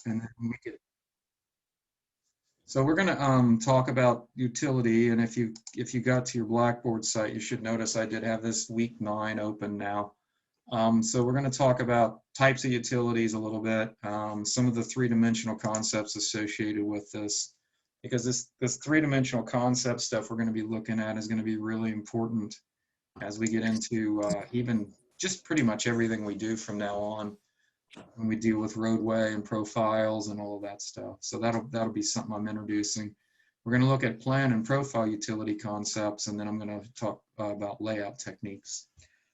And then we could, so we're going to talk about utility. And if you got to your Blackboard site, you should notice I did have this week 9 open now. So we're going to talk about types of utilities a little bit, some of the three-dimensional concepts associated with this, because this three-dimensional concept stuff we're going to be looking at is going to be really important as we get into even just pretty much everything we do from now on when we deal with roadway and profiles and all of that stuff. So that'll be something I'm introducing. We're going to look at plan and profile utility concepts, and then I'm going to talk about layout techniques.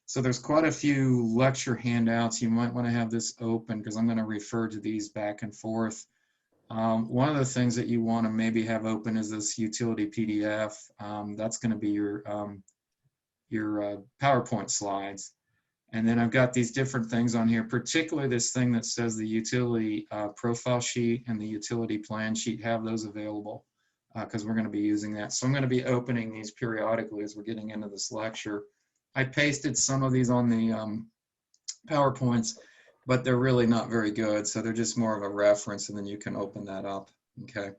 So there's quite a few lecture handouts. You might want to have this open because I'm going to refer to these back and forth. One of the things that you want to maybe have open is this utility PDF. That's going to be your PowerPoint slides. And then I've got these different things on here, particularly this thing that says the utility profile sheet and the utility plan sheet. Have those available because we're going to be using that. So I'm going to be opening these periodically as we're getting into this lecture. I pasted some of these on the PowerPoints, but they're really not very good. So they're just more of a reference, and then you can open that up. Okay.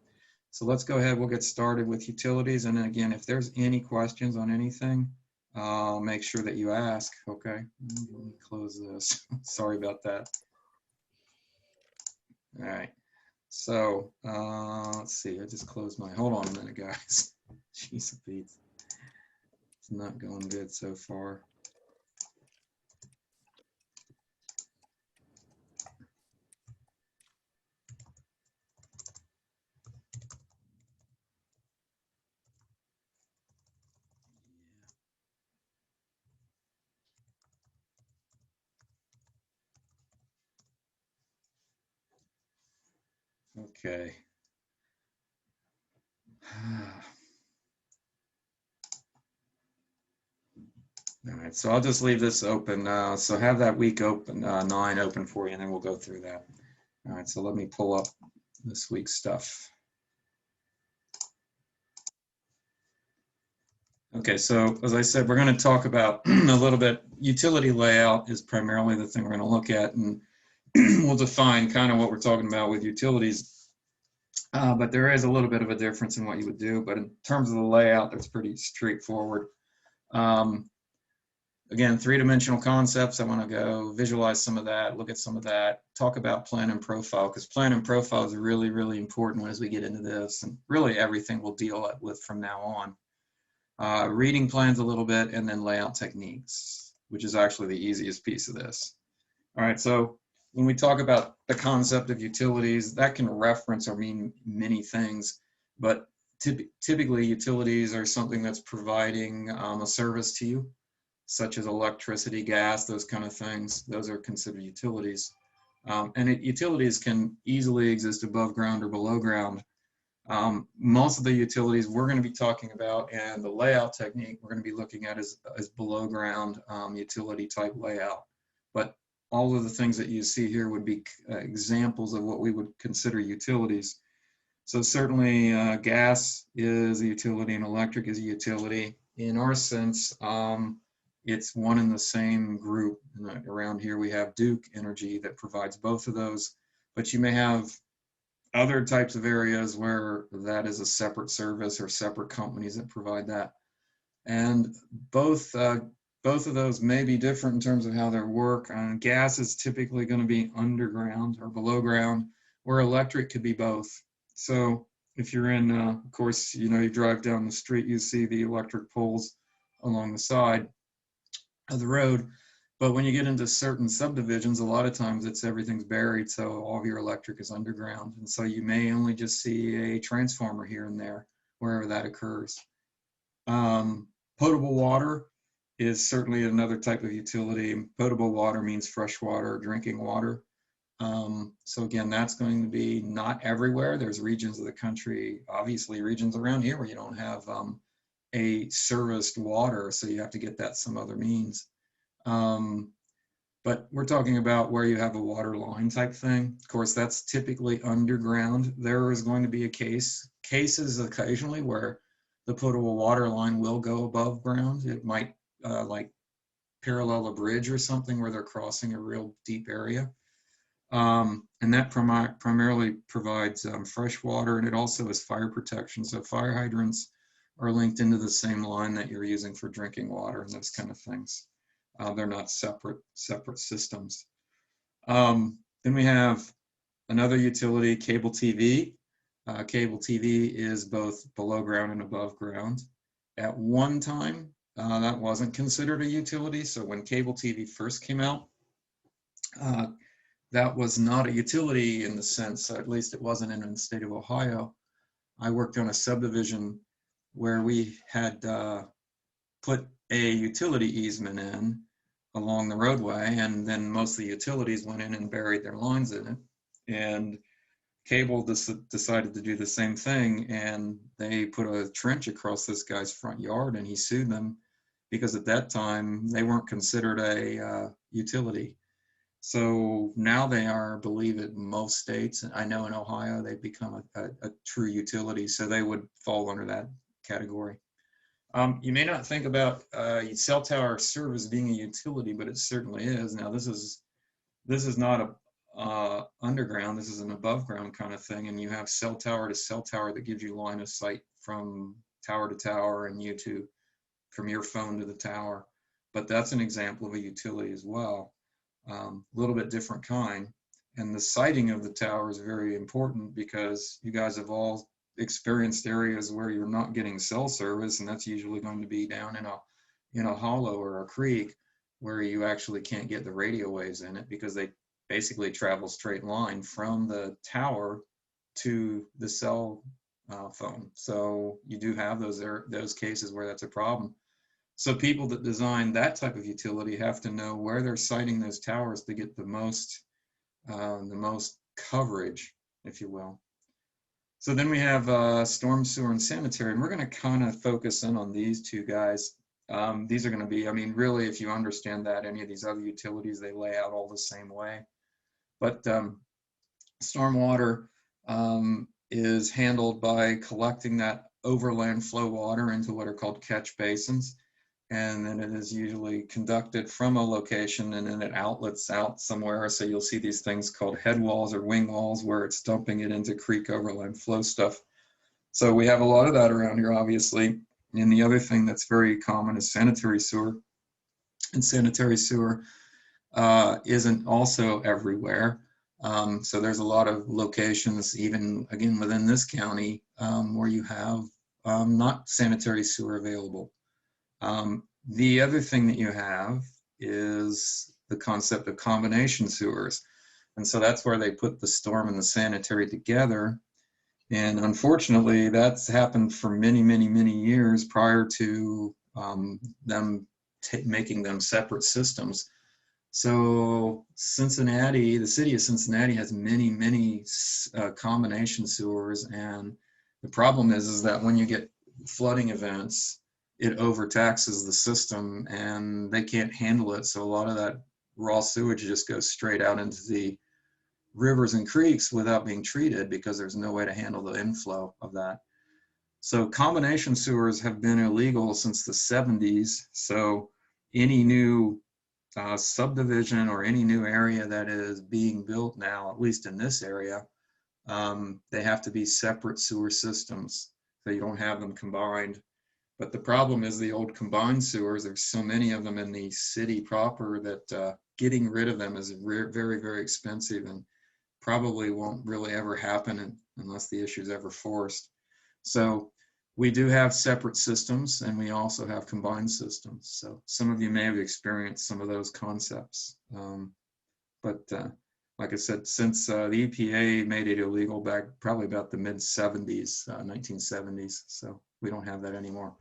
So let's go ahead. We'll get started with utilities. And then again, if there's any questions on anything, make sure that you ask. Okay. Let me close this. Sorry about that. All right. So let's see. I just closed my, hold on a minute, guys. Jeez, Pete. It's not going good so far. Okay. All right, so I'll just leave this open. So have that week open, 9 open for you, and then we'll go through that. All right, so let me pull up this week's stuff. Okay, so as I said, we're going to talk about a little bit, utility layout is primarily the thing we're going to look at, and we'll define kind of what we're talking about with utilities. But there is a little bit of a difference in what you would do, but in terms of the layout, that's pretty straightforward. Again, three-dimensional concepts, I want to go visualize some of that, look at some of that, talk about plan and profile, because plan and profile is really, really important as we get into this, and really everything we'll deal with from now on. Reading plans a little bit, and then layout techniques, which is actually the easiest piece of this. All right, so when we talk about the concept of utilities, that can reference or mean many things, but typically utilities are something that's providing a service to you, such as electricity, gas, those kind of things. Those are considered utilities. Utilities can easily exist above ground or below ground. Most of the utilities we're going to be talking about and the layout technique we're going to be looking at is below ground utility type layout. But all of the things that you see here would be examples of what we would consider utilities. So certainly gas is a utility and electric is a utility. In our sense, it's one in the same group. Around here we have Duke Energy that provides both of those, but you may have other types of areas where that is a separate service or separate companies that provide that. And both of those may be different in terms of how they work. Gas is typically going to be underground or below ground, where electric could be both. So if you're in, of course, you drive down the street, you see the electric poles along the side of the road. But when you get into certain subdivisions, a lot of times everything's buried, so all of your electric is underground. And so you may only just see a transformer here and there, wherever that occurs. Potable water is certainly another type of utility. Potable water means fresh water, drinking water. So again, that's going to be not everywhere. There's regions of the country, obviously regions around here where you don't have a serviced water, so you have to get that some other means. But we're talking about where you have a water line type thing. Of course, that's typically underground. There is going to be cases occasionally where the potable water line will go above ground. It might like parallel a bridge or something where they're crossing a real deep area. And that primarily provides fresh water, and it also is fire protection. So fire hydrants are linked into the same line that you're using for drinking water and those kind of things. They're not separate systems. Then we have another utility, cable TV. Cable TV is both below ground and above ground. At one time, that wasn't considered a utility. So when cable TV first came out, that was not a utility in the sense, at least it wasn't in the state of Ohio. I worked on a subdivision where we had put a utility easement in along the roadway, and then most of the utilities went in and buried their lines in it. And cable decided to do the same thing, and they put a trench across this guy's front yard, and he sued them because at that time they weren't considered a utility. So now they are, I believe, in most states. I know in Ohio they've become a true utility, so they would fall under that category. You may not think about cell tower service being a utility, but it certainly is. Now this is not a underground. This is an above ground kind of thing, and you have cell tower to cell tower that gives you line of sight from tower to tower, and you to from your phone to the tower. But that's an example of a utility as well. A little bit different kind. And the siting of the tower is very important because you guys have all experienced areas where you're not getting cell service, and that's usually going to be down in a hollow or a creek where you actually can't get the radio waves in it because they basically travel straight line from the tower to the cell phone. So you do have those cases where that's a problem. So people that design that type of utility have to know where they're siting those towers to get the most coverage, if you will. So then we have storm, sewer, and sanitary, and we're going to kind of focus in on these two guys. These are going to be, I mean, really, if you understand that, any of these other utilities, they lay out all the same way. But stormwater is handled by collecting that overland flow water into what are called catch basins. And then it is usually conducted from a location and then it outlets out somewhere. So you'll see these things called head walls or wing walls where it's dumping it into creek overland flow stuff. So we have a lot of that around here, obviously. And the other thing that's very common is sanitary sewer. And sanitary sewer isn't also everywhere. So there's a lot of locations, even again within this county, where you have not sanitary sewer available. The other thing that you have is the concept of combination sewers. And so that's where they put the storm and the sanitary together. And unfortunately, that's happened for many, many, many years prior to them making them separate systems. So Cincinnati, the city of Cincinnati has many, many combination sewers. And the problem is that when you get flooding events, it overtaxes the system and they can't handle it. So a lot of that raw sewage just goes straight out into the rivers and creeks without being treated because there's no way to handle the inflow of that. So combination sewers have been illegal since the 70s. So any new subdivision or any new area that is being built now, at least in this area, they have to be separate sewer systems. So you don't have them combined. But the problem is the old combined sewers, there's so many of them in the city proper that getting rid of them is very, very expensive and probably won't really ever happen unless the issue is ever forced. So we do have separate systems and we also have combined systems. So some of you may have experienced some of those concepts. But like I said, since the EPA made it illegal back probably about the mid-70s, 1970s, so we don't have that anymore.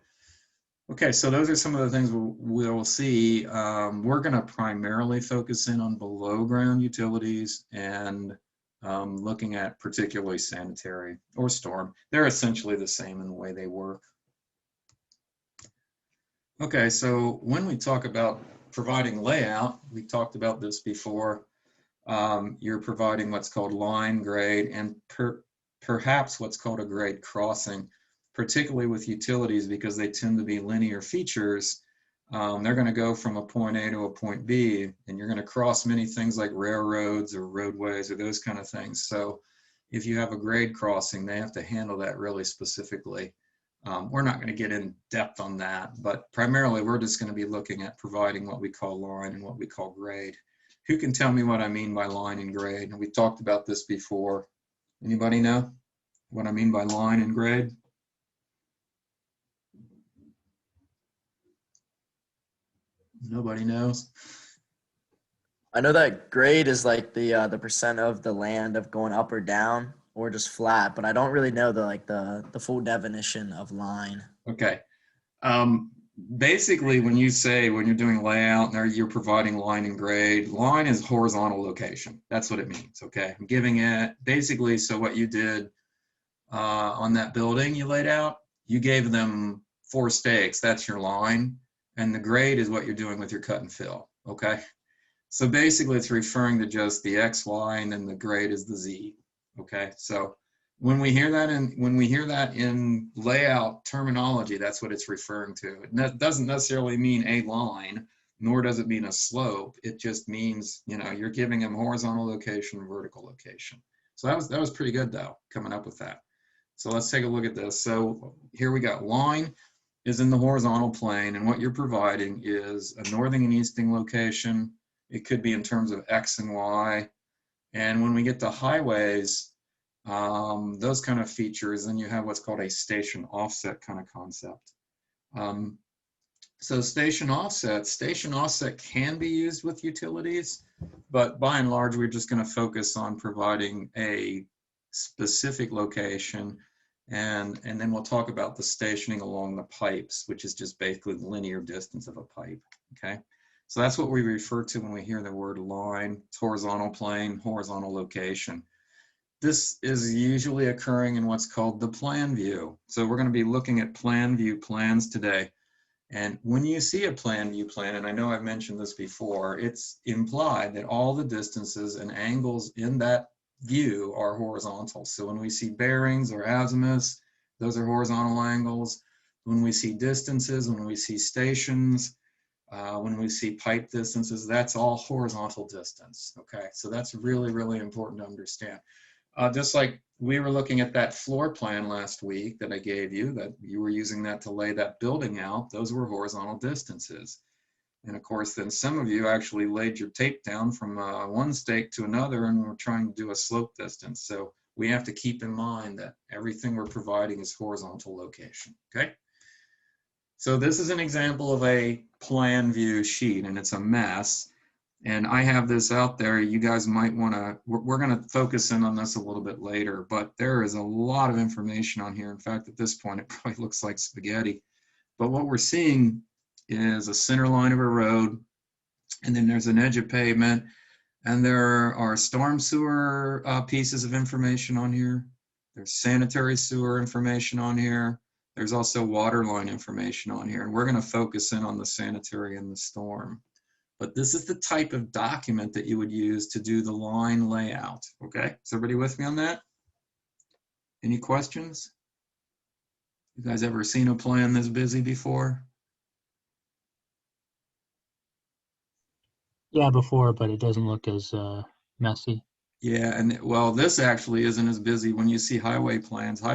Okay, so those are some of the things we'll see. We're going to primarily focus in on below ground utilities and looking at particularly sanitary or storm. They're essentially the same in the way they work. Okay, so when we talk about providing layout, we talked about this before. You're providing what's called line, grade, and perhaps what's called a grade crossing, particularly with utilities because they tend to be linear features. They're going to go from a point A to a point B, and you're going to cross many things like railroads or roadways or those kind of things. So if you have a grade crossing, they have to handle that really specifically. We're not going to get in depth on that, but primarily we're just going to be looking at providing what we call line and what we call grade. Who can tell me what I mean by line and grade? And we talked about this before. Anybody know what I mean by line and grade? Nobody knows. I know that grade is like the percent of the land of going up or down or just flat, but I don't really know the full definition of line. Okay. Basically, when you're doing layout and you're providing line and grade, line is horizontal location. That's what it means. Okay. I'm giving it basically, so what you did on that building you laid out, you gave them 4 stakes. That's your line. And the grade is what you're doing with your cut and fill. Okay. So basically it's referring to just the X, Y, and then the grade is the Z. Okay. So when we hear that in layout terminology, that's what it's referring to. It doesn't necessarily mean a line, nor does it mean a slope. It just means, you're giving them horizontal location, vertical location. So that was pretty good though, coming up with that. So let's take a look at this. So here we got line is in the horizontal plane, and what you're providing is a northing and easting location. It could be in terms of X and Y. And when we get to highways, those kind of features, then you have what's called a station offset kind of concept. So station offset can be used with utilities, but by and large, we're just going to focus on providing a specific location. And then we'll talk about the stationing along the pipes, which is just basically the linear distance of a pipe. Okay. So that's what we refer to when we hear the word line. It's horizontal plane, horizontal location. This is usually occurring in what's called the plan view. So we're going to be looking at plan view plans today. And when you see a plan view plan, and I know I've mentioned this before, it's implied that all the distances and angles in that view are horizontal. So when we see bearings or azimuths, those are horizontal angles. When we see distances, when we see stations, when we see pipe distances, that's all horizontal distance. Okay, so that's really, really important to understand. Just like we were looking at that floor plan last week that I gave you, that you were using that to lay that building out, those were horizontal distances. And of course, then some of you actually laid your tape down from one stake to another, and we're trying to do a slope distance. So we have to keep in mind that everything we're providing is horizontal location, okay? So this is an example of a plan view sheet, and it's a mess. And I have this out there. You guys might want to, we're going to focus in on this a little bit later, but there is a lot of information on here. In fact, at this point, it probably looks like spaghetti. But what we're seeing is a center line of a road, and then there's an edge of pavement, and there are storm sewer pieces of information on here. There's sanitary sewer information on here. There's also water line information on here, and we're going to focus in on the sanitary and the storm. But this is the type of document that you would use to do the line layout. Okay, is everybody with me on that? Any questions? You guys ever seen a plan this busy before? Yeah, before, but it doesn't look as messy. Yeah, and well, this actually isn't as busy. When you see highway plans will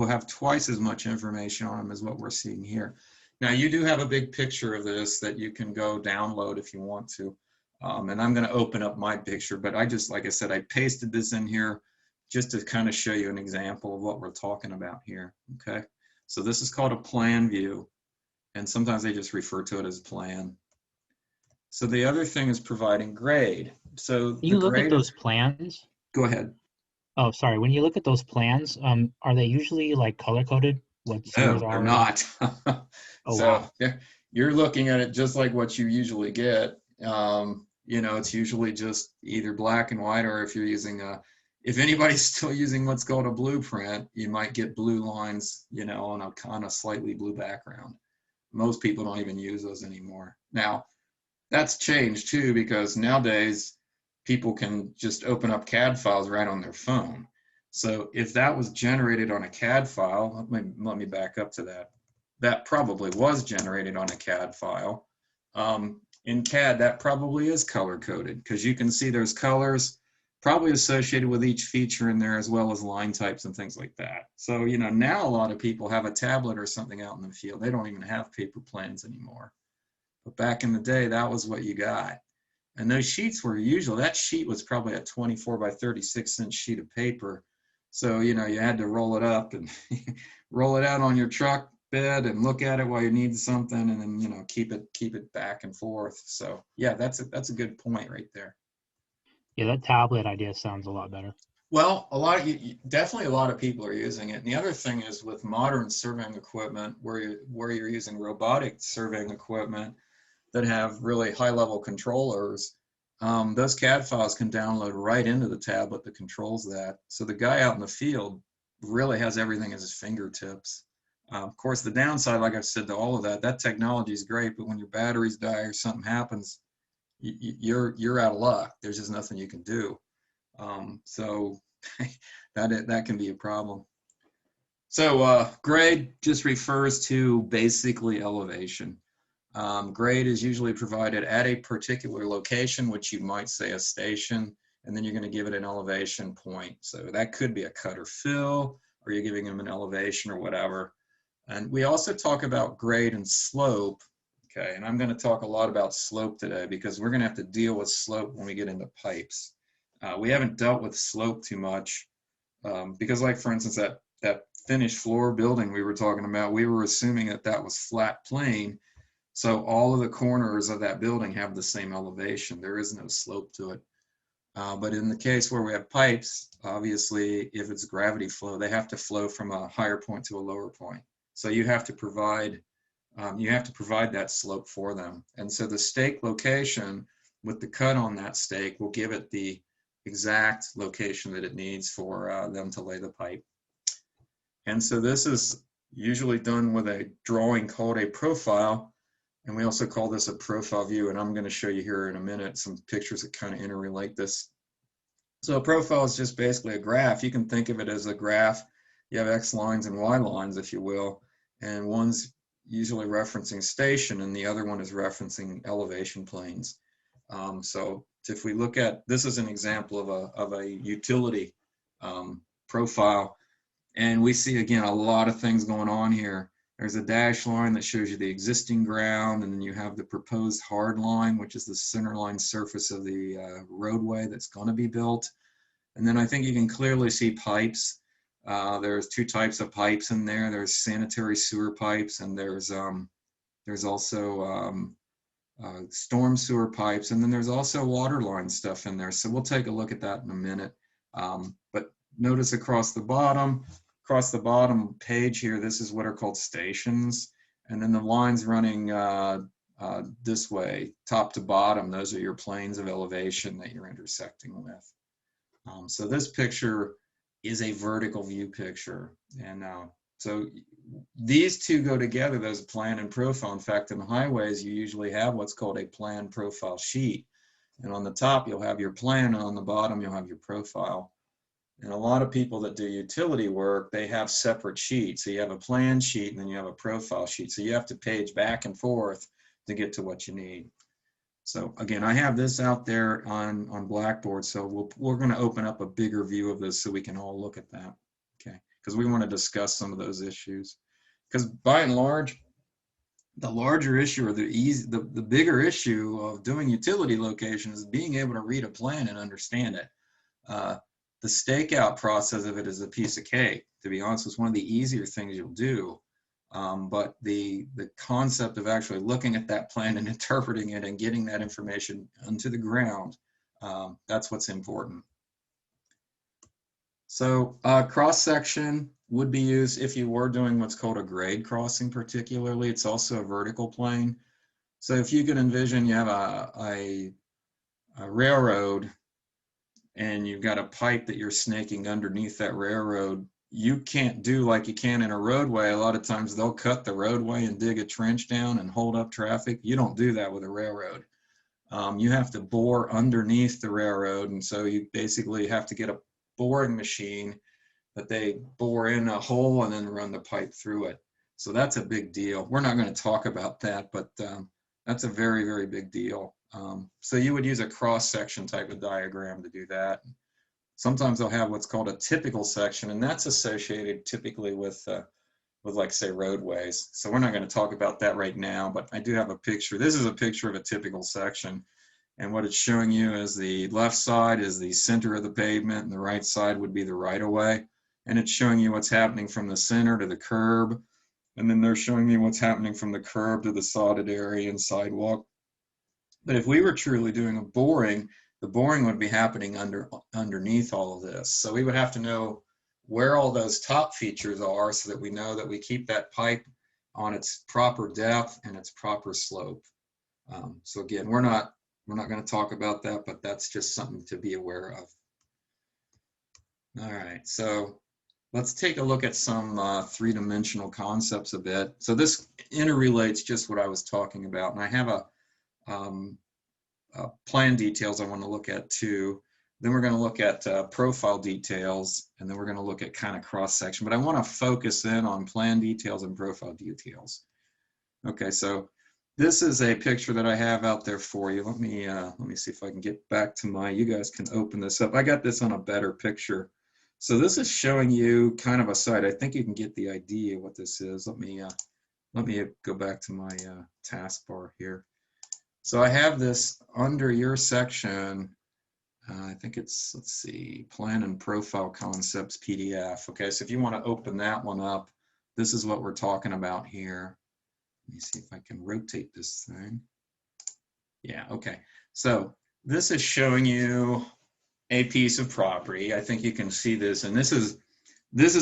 have twice as much information on them as what we're seeing here. Now, you do have a big picture of this that you can go download if you want to. And I'm going to open up my picture, but like I said, I pasted this in here just to kind of show you an example of what we're talking about here. Okay, so this is called a plan view, and sometimes they just refer to it as plan. So the other thing is providing grade. So When you look at those plans, go ahead. oh, sorry. When you look at those plans, are they usually like color coded? What sewers No, are? they're not. Oh, So wow. you're looking at it just like what you usually get. It's usually just either black and white, or if you're using if anybody's still using what's called a blueprint, you might get blue lines, on a kind of slightly blue background. Most people don't even use those anymore. Now, that's changed too, because nowadays people can just open up CAD files right on their phone. So if that was generated on a CAD file, let me back up to that. that probably was generated on a CAD file. In CAD, that probably is color coded because you can see there's colors probably associated with each feature in there as well as line types and things like that. So, you know, now a lot of people have a tablet or something out in the field. They don't even have paper plans anymore. But back in the day, that was what you got. And those sheets were usually, that sheet was probably a 24 by 36-inch sheet of paper. So, you know, you had to roll it up and roll it out on your truck bed and look at it while you need something, and then, you know, keep it back and forth. So yeah, that's a good point right there. Yeah, that tablet idea sounds a lot better. Well, definitely a lot of people are using it. And the other thing is with modern surveying equipment, where you're using robotic surveying equipment that have really high level controllers, those CAD files can download right into the tablet that controls that. So the guy out in the field really has everything at his fingertips. Of course, the downside, like I've said to all of that, that technology is great, but when your batteries die or something happens, you're out of luck. There's just nothing you can do. So that can be a problem. So grade just refers to basically elevation. Grade is usually provided at a particular location, which you might say a station, and then you're going to give it an elevation point. So that could be a cut or fill, or you're giving them an elevation or whatever. And we also talk about grade and slope. Okay, and I'm going to talk a lot about slope today because we're going to have to deal with slope when we get into pipes. We haven't dealt with slope too much because, like, for instance, that finished floor building we were talking about, we were assuming that that was flat plane. So all of the corners of that building have the same elevation. There is no slope to it. But in the case where we have pipes, obviously, if it's gravity flow, they have to flow from a higher point to a lower point. So you have to provide that slope for them. And so the stake location with the cut on that stake will give it the exact location that it needs for them to lay the pipe. And so this is usually done with a drawing called a profile. And we also call this a profile view. And I'm going to show you here in a minute some pictures that kind of interrelate this. So a profile is just basically a graph. You can think of it as a graph. You have X lines and Y lines, if you will. And one's usually referencing station and the other one is referencing elevation planes. So if we look at, this is an example of a utility profile. And we see, again, a lot of things going on here. There's a dash line that shows you the existing ground, and then you have the proposed hard line, which is the center line surface of the roadway that's going to be built. And then I think you can clearly see pipes. There's two types of pipes in there. There's sanitary sewer pipes, and there's also storm sewer pipes, and then there's also water line stuff in there. So we'll take a look at that in a minute. But notice across the bottom page here, this is what are called stations. And then the lines running this way, top to bottom, those are your planes of elevation that you're intersecting with. So this picture is a vertical view picture. And so these two go together, those plan and profile. In fact, in the highways, you usually have what's called a plan profile sheet. And on the top, you'll have your plan, and on the bottom, you'll have your profile. And a lot of people that do utility work, they have separate sheets. So you have a plan sheet and then you have a profile sheet. So you have to page back and forth to get to what you need. So again, I have this out there on Blackboard. So we're going to open up a bigger view of this so we can all look at that. Okay, because we want to discuss some of those issues. Because by and large, the larger issue or the bigger issue of doing utility locations is being able to read a plan and understand it. The stakeout process of it is a piece of cake. To be honest, it's one of the easier things you'll do. But the concept of actually looking at that plan and interpreting it and getting that information onto the ground, that's what's important. So cross-section would be used if you were doing what's called a grade crossing particularly. It's also a vertical plane. So if you can envision you have a railroad and you've got a pipe that you're snaking underneath that railroad, you can't do like you can in a roadway. A lot of times they'll cut the roadway and dig a trench down and hold up traffic. You don't do that with a railroad. You have to bore underneath the railroad, and so you basically have to get a boring machine that they bore in a hole and then run the pipe through it. So that's a big deal. We're not going to talk about that, but that's a very, very big deal. So you would use a cross-section type of diagram to do that. Sometimes they'll have what's called a typical section, and that's associated typically with like, say, roadways. So we're not going to talk about that right now, but I do have a picture. This is a picture of a typical section. And what it's showing you is the left side is the center of the pavement, and the right side would be the right-of-way. And it's showing you what's happening from the center to the curb. And then they're showing you what's happening from the curb to the sodded area and sidewalk. But if we were truly doing a boring, the boring would be happening underneath all of this. So we would have to know where all those top features are so that we know that we keep that pipe on its proper depth and its proper slope. So again, we're not going to talk about that, but that's just something to be aware of. All right, so let's take a look at some three-dimensional concepts a bit. So this interrelates just what I was talking about, and I have a plan details I want to look at too. Then we're going to look at profile details, and then we're going to look at kind of cross-section. But I want to focus in on plan details and profile details. Okay, so this is a picture that I have out there for you. Let me see if I can get back to my, you guys can open this up. I got this on a better picture. So this is showing you kind of a site. I think you can get the idea what this is. Let me go back to my taskbar here. So I have this under your section. I think it's, let's see, plan and profile concepts PDF. Okay, so if you want to open that one up, this is what we're talking about here. Let me see if I can rotate this thing. Yeah, okay. So this is showing you a piece of property. I think you can see this, and this is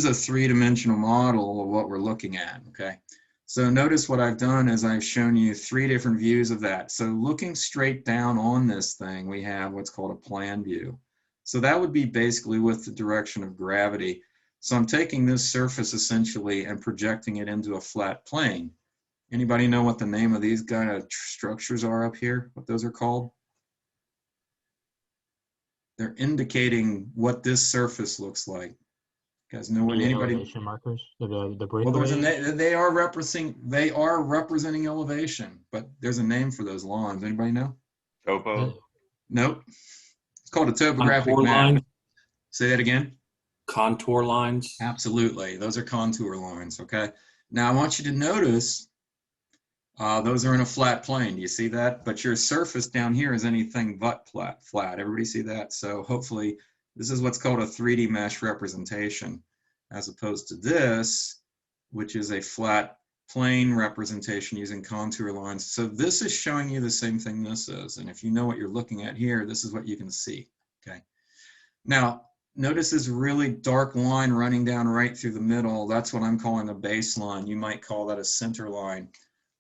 a three-dimensional model of what we're looking at, okay? So notice what I've done is I've shown you three different views of that. So looking straight down on this thing, we have what's called a plan view. So that would be basically with the direction of gravity. So I'm taking this surface essentially and projecting it into a flat plane. Anybody know what the name of these kind of structures are up here? What those are called? They're indicating what this surface looks like. You guys know what anybody? Elevation markers, the Well, there's breakaways. they are representing elevation, but there's a name for those lines. Anybody know? Topo. Nope. It's called a topographic Contour map. lines. Say that again. Contour lines. Absolutely. Those are contour lines. Okay. Now I want you to notice those are in a flat plane. Do you see that? But your surface down here is anything but flat. Everybody see that? So hopefully this is what's called a 3D mesh representation, as opposed to this, which is a flat plane representation using contour lines. So this is showing you the same thing this is. And if you know what you're looking at here, this is what you can see. Okay. Now, notice this really dark line running down right through the middle. That's what I'm calling a baseline. You might call that a center line.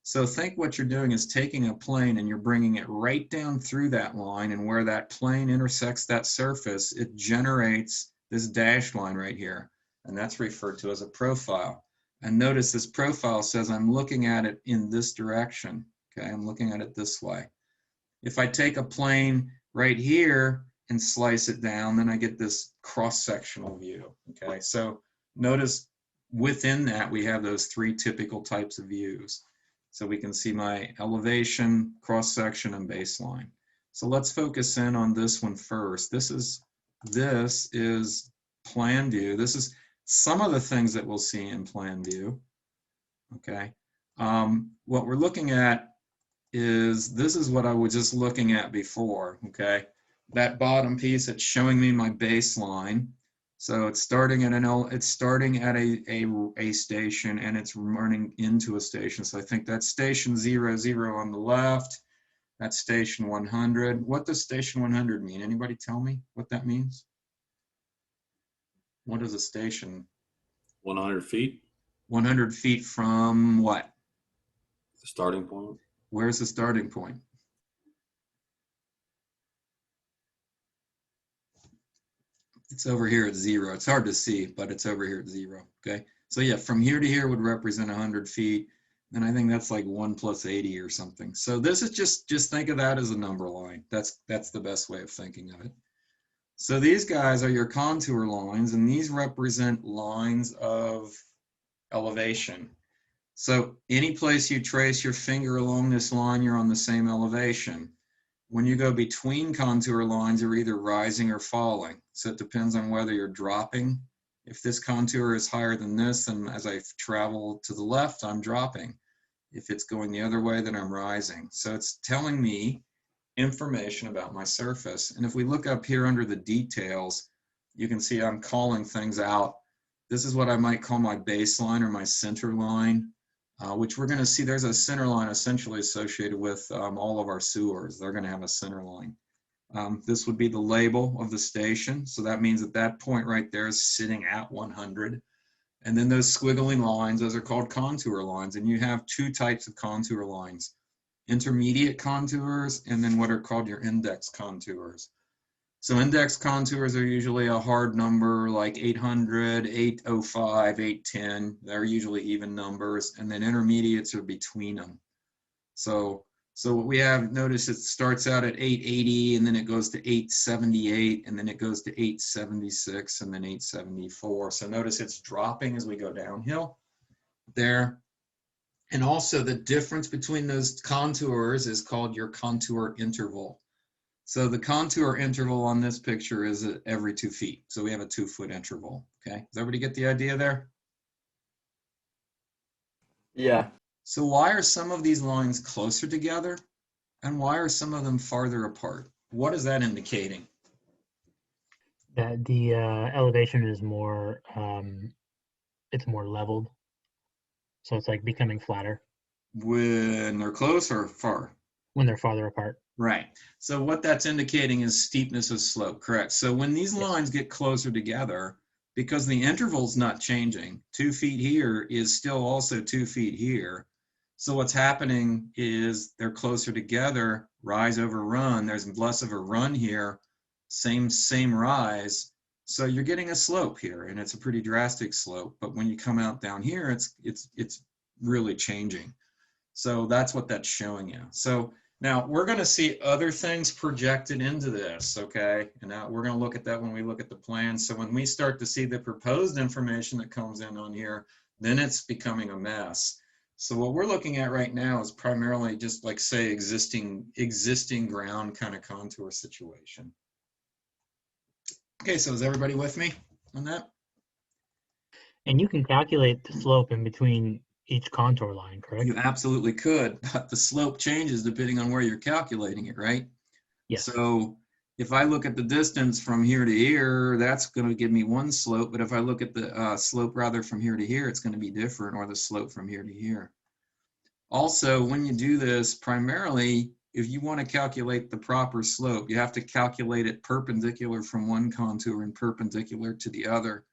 So think what you're doing is taking a plane and you're bringing it right down through that line, and where that plane intersects that surface, it generates this dashed line right here. And that's referred to as a profile. And notice this profile says I'm looking at it in this direction. Okay, I'm looking at it this way. If I take a plane right here and slice it down, then I get this cross-sectional view. Okay, so notice within that we have those three typical types of views. So we can see my elevation, cross-section, and baseline. So let's focus in on this one first. This is plan view. This is some of the things that we'll see in plan view. Okay. What we're looking at is, this is what I was just looking at before. Okay. That bottom piece, it's showing me my baseline. So it's starting at a station, and it's running into a station. So I think that's station 00 on the left. That's station 100. What does station 100 mean? Anybody tell me what that means? What is a station? 100 feet. 100 feet from what? The starting point. Where's the starting point? It's over here at 0. It's hard to see, but it's over here at 0. Okay. So yeah, from here to here would represent 100 feet. And I think that's like 1 + 80 or something. So this is just think of that as a number line. That's the best way of thinking of it. So these guys are your contour lines, and these represent lines of elevation. So any place you trace your finger along this line, you're on the same elevation. When you go between contour lines, you're either rising or falling. So it depends on whether you're dropping. If this contour is higher than this, then as I travel to the left, I'm dropping. If it's going the other way, then I'm rising. So it's telling me information about my surface. And if we look up here under the details, you can see I'm calling things out. This is what I might call my baseline or my center line, which we're going to see there's a center line essentially associated with all of our sewers. They're going to have a center line. This would be the label of the station. So that means that that point right there is sitting at 100. And then those squiggly lines, those are called contour lines. And you have two types of contour lines: intermediate contours and then what are called your index contours. So index contours are usually a hard number like 800, 805, 810. They're usually even numbers. And then intermediates are between them. So what we have, notice it starts out at 880 and then it goes to 878 and then it goes to 876 and then 874. So notice it's dropping as we go downhill there. And also the difference between those contours is called your contour interval. So the contour interval on this picture is every 2 feet. So we have a 2-foot interval. Okay, does everybody get the idea there? Yeah. So why are some of these lines closer together and why are some of them farther apart? What is that indicating? That the elevation is more, it's more leveled. So it's like becoming flatter When they're close or far? when they're farther apart. Right. So what that's indicating is steepness of slope, correct? So when these Yes. lines get closer together, because the interval's not changing, 2 feet here is still also 2 feet here. So what's happening is they're closer together, rise over run. There's less of a run here, same rise. So you're getting a slope here, and it's a pretty drastic slope. But when you come out down here, it's really changing. So that's what that's showing you. So now we're going to see other things projected into this, okay? And now we're going to look at that when we look at the plan. So when we start to see the proposed information that comes in on here, then it's becoming a mess. So what we're looking at right now is primarily just like say existing ground kind of contour situation. Okay, so is everybody with me on that? And you can calculate the slope in between each contour line, correct? You absolutely could, but the slope changes depending on where you're calculating it, right? Yes. So if I look at the distance from here to here, that's going to give me one slope. But if I look at the slope rather from here to here, it's going to be different, or the slope from here to here. Also, when you do this, primarily, if you want to calculate the proper slope, you have to calculate it perpendicular from one contour and perpendicular to the other.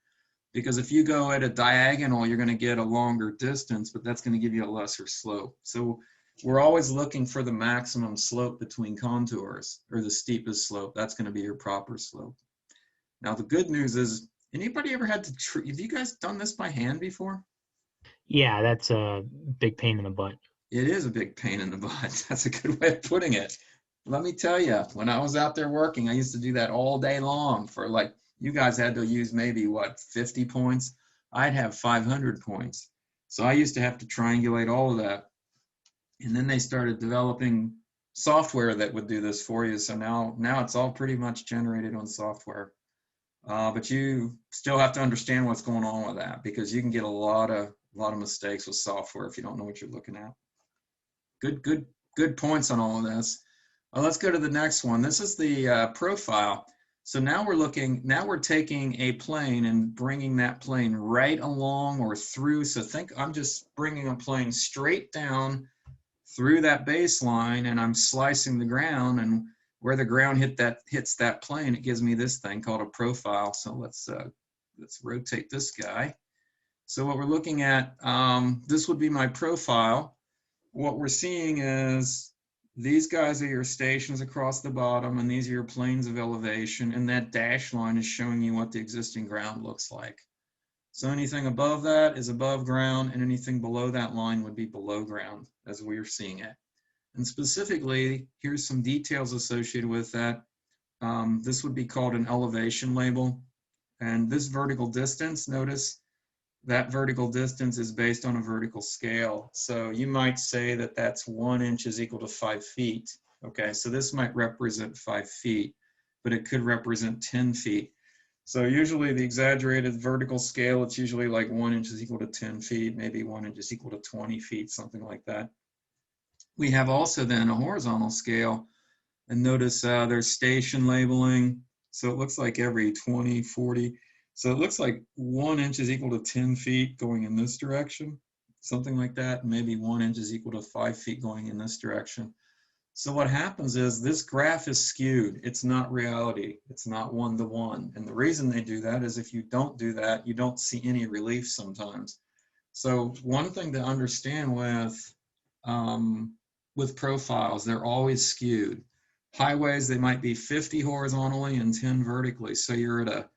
Because if you go at a diagonal, you're going to get a longer distance, but that's going to give you a lesser slope. So we're always looking for the maximum slope between contours, or the steepest slope. That's going to be your proper slope. Now, the good news is, anybody ever had to, have you guys done this by hand before? Yeah, that's a big pain in the butt. It is a big pain in the butt. That's a good way of putting it. Let me tell you, when I was out there working, I used to do that all day long for like, you guys had to use maybe what, 50 points? I'd have 500 points. So I used to have to triangulate all of that. And then they started developing software that would do this for you. So now it's all pretty much generated on software. But you still have to understand what's going on with that, because you can get a lot of mistakes with software if you don't know what you're looking at. Good points on all of this. Let's go to the next one. This is the profile. So now we're taking a plane and bringing that plane right along or through. So think I'm just bringing a plane straight down through that baseline, and I'm slicing the ground, and where the ground hits that plane, it gives me this thing called a profile. So let's rotate this guy. So what we're looking at, this would be my profile. What we're seeing is these guys are your stations across the bottom, and these are your planes of elevation, and that dashed line is showing you what the existing ground looks like. So anything above that is above ground, and anything below that line would be below ground as we're seeing it. And specifically, here's some details associated with that. This would be called an elevation label. And this vertical distance, notice that vertical distance is based on a vertical scale. So you might say that that's 1 inch is equal to 5 feet. Okay, so this might represent 5 feet, but it could represent 10 feet. So usually the exaggerated vertical scale, it's usually like 1 inch is equal to 10 feet, maybe 1 inch is equal to 20 feet, something like that. We have also then a horizontal scale, and notice there's station labeling. So it looks like every 20, 40. So it looks like 1 inch is equal to 10 feet going in this direction, something like that. Maybe 1 inch is equal to 5 feet going in this direction. So what happens is this graph is skewed. It's not reality. It's not 1-to-1. And the reason they do that is if you don't do that, you don't see any relief sometimes. So one thing to understand with profiles, they're always skewed. Highways, they might be 50 horizontally and 10 vertically. So you're at a